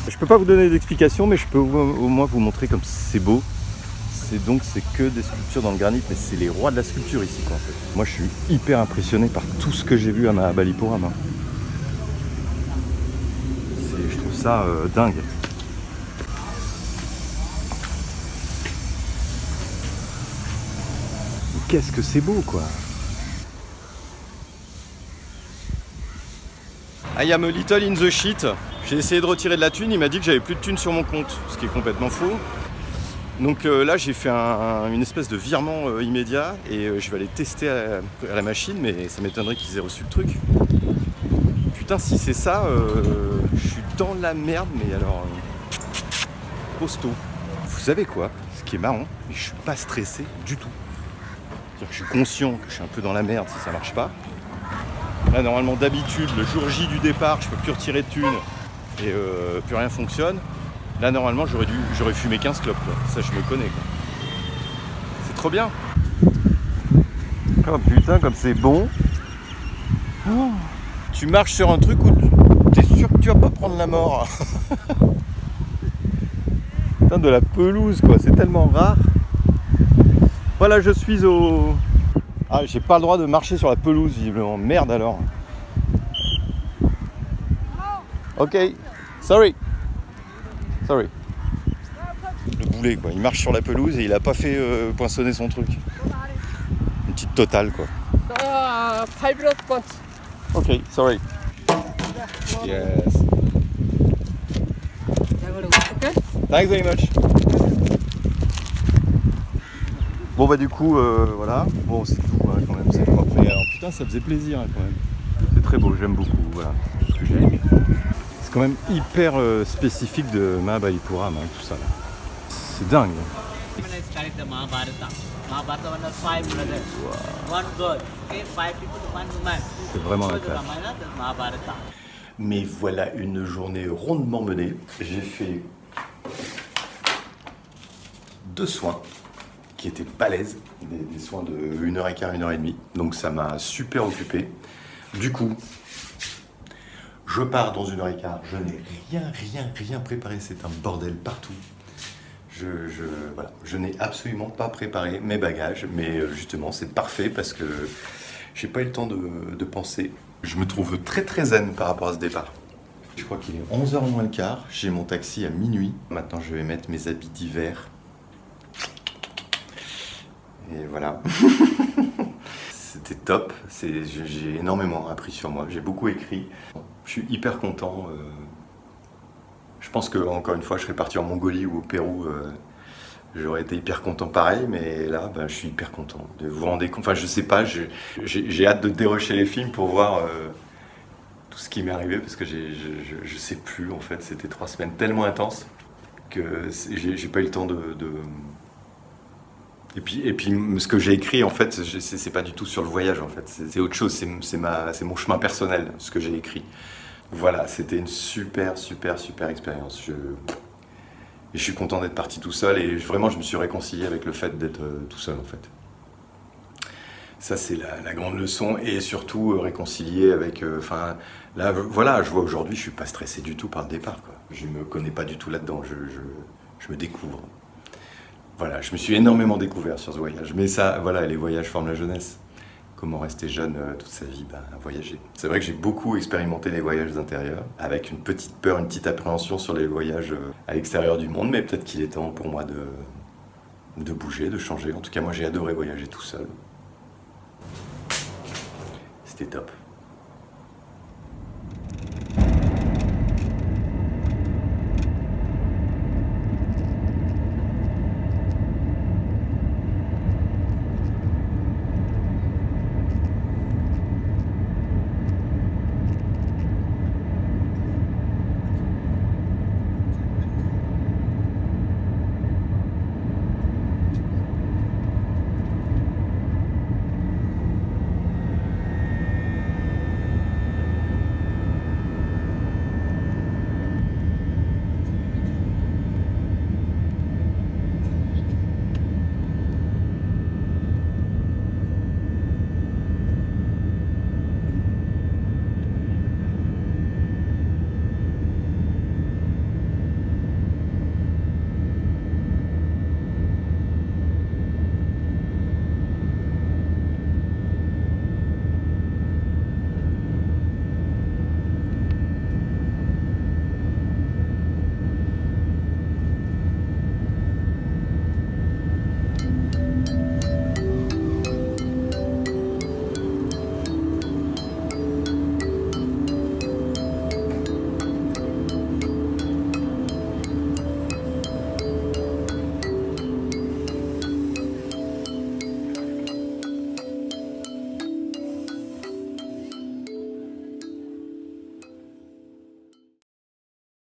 Je peux pas vous donner d'explications, mais je peux au moins vous montrer comme c'est beau. C'est que des sculptures dans le granit, mais c'est les rois de la sculpture ici, quoi, en fait. Moi, je suis hyper impressionné par tout ce que j'ai vu à Mahabalipuram. Hein. Je trouve ça dingue. Qu'est-ce que c'est beau, quoi. I am a little in the shit. J'ai essayé de retirer de la thune, il m'a dit que j'avais plus de thune sur mon compte, ce qui est complètement faux. Donc là, j'ai fait une espèce de virement immédiat et je vais aller tester à la machine, mais ça m'étonnerait qu'ils aient reçu le truc. Putain, si c'est ça, je suis dans la merde, mais alors costaud. Vous savez quoi? Ce qui est marrant, je suis pas stressé du tout. C'est-à-dire que je suis conscient que je suis un peu dans la merde si ça marche pas. Là, normalement, d'habitude, le jour J du départ, je peux plus retirer de thunes et plus rien fonctionne. Là, normalement, j'aurais fumé 15 clopes, quoi. Ça, je me connais, quoi. C'est trop bien. Oh putain, comme c'est bon. Oh. Tu marches sur un truc où t'es sûr que tu vas pas prendre la mort. Putain, de la pelouse, quoi. C'est tellement rare. Voilà, je suis au... Ah, j'ai pas le droit de marcher sur la pelouse, visiblement. Merde, alors. Ok. Sorry. Le boulet, quoi. Il marche sur la pelouse et il a pas fait poinçonner son truc. Une petite totale, quoi. 5 points. Ok, sorry. Yes. Okay. Thanks very much. Bon bah du coup, voilà. Bon, c'est tout, hein, quand même, c'est propre. Mais alors putain, ça faisait plaisir, hein, quand même. C'est très beau, j'aime beaucoup, voilà. Tout ce que j'ai aimé. C'est quand même hyper spécifique de Mahabalipuram, hein, tout ça là. C'est dingue. C'est vraiment la classe. Mais voilà une journée rondement menée. J'ai fait 2 soins qui étaient balèzes, des soins de 1h15, 1h30. Donc ça m'a super occupé. Du coup, je pars dans 1h15, je n'ai rien préparé, c'est un bordel partout. Voilà, je n'ai absolument pas préparé mes bagages, mais justement c'est parfait parce que j'ai pas eu le temps de penser. Je me trouve très zen par rapport à ce départ. Je crois qu'il est 11h moins le quart, j'ai mon taxi à minuit. Maintenant je vais mettre mes habits d'hiver. Et voilà. C'était top, j'ai énormément appris sur moi, j'ai beaucoup écrit. Je suis hyper content. Je pense que encore une fois, je serais parti en Mongolie ou au Pérou, j'aurais été hyper content pareil, mais là, je suis hyper content. Vous vous rendez compte, enfin je sais pas, j'ai hâte de dérocher les films pour voir tout ce qui m'est arrivé, parce que je sais plus en fait, c'était 3 semaines tellement intenses que j'ai pas eu le temps Et puis ce que j'ai écrit, en fait, c'est pas du tout sur le voyage, en fait. C'est autre chose, c'est mon chemin personnel, ce que j'ai écrit. Voilà, c'était une super expérience. Je suis content d'être parti tout seul et vraiment, je me suis réconcilié avec le fait d'être tout seul, en fait. Ça, c'est la grande leçon, et surtout réconcilier avec... là, voilà, je vois aujourd'hui, je suis pas stressé du tout par le départ, quoi. Je me connais pas du tout là-dedans, je me découvre. Voilà, je me suis énormément découvert sur ce voyage. Mais ça, voilà, les voyages forment la jeunesse. Comment rester jeune toute sa vie, voyager. C'est vrai que j'ai beaucoup expérimenté les voyages intérieurs, avec une petite peur, une petite appréhension sur les voyages à l'extérieur du monde, mais peut-être qu'il est temps pour moi de bouger, de changer. En tout cas, moi, j'ai adoré voyager tout seul. C'était top.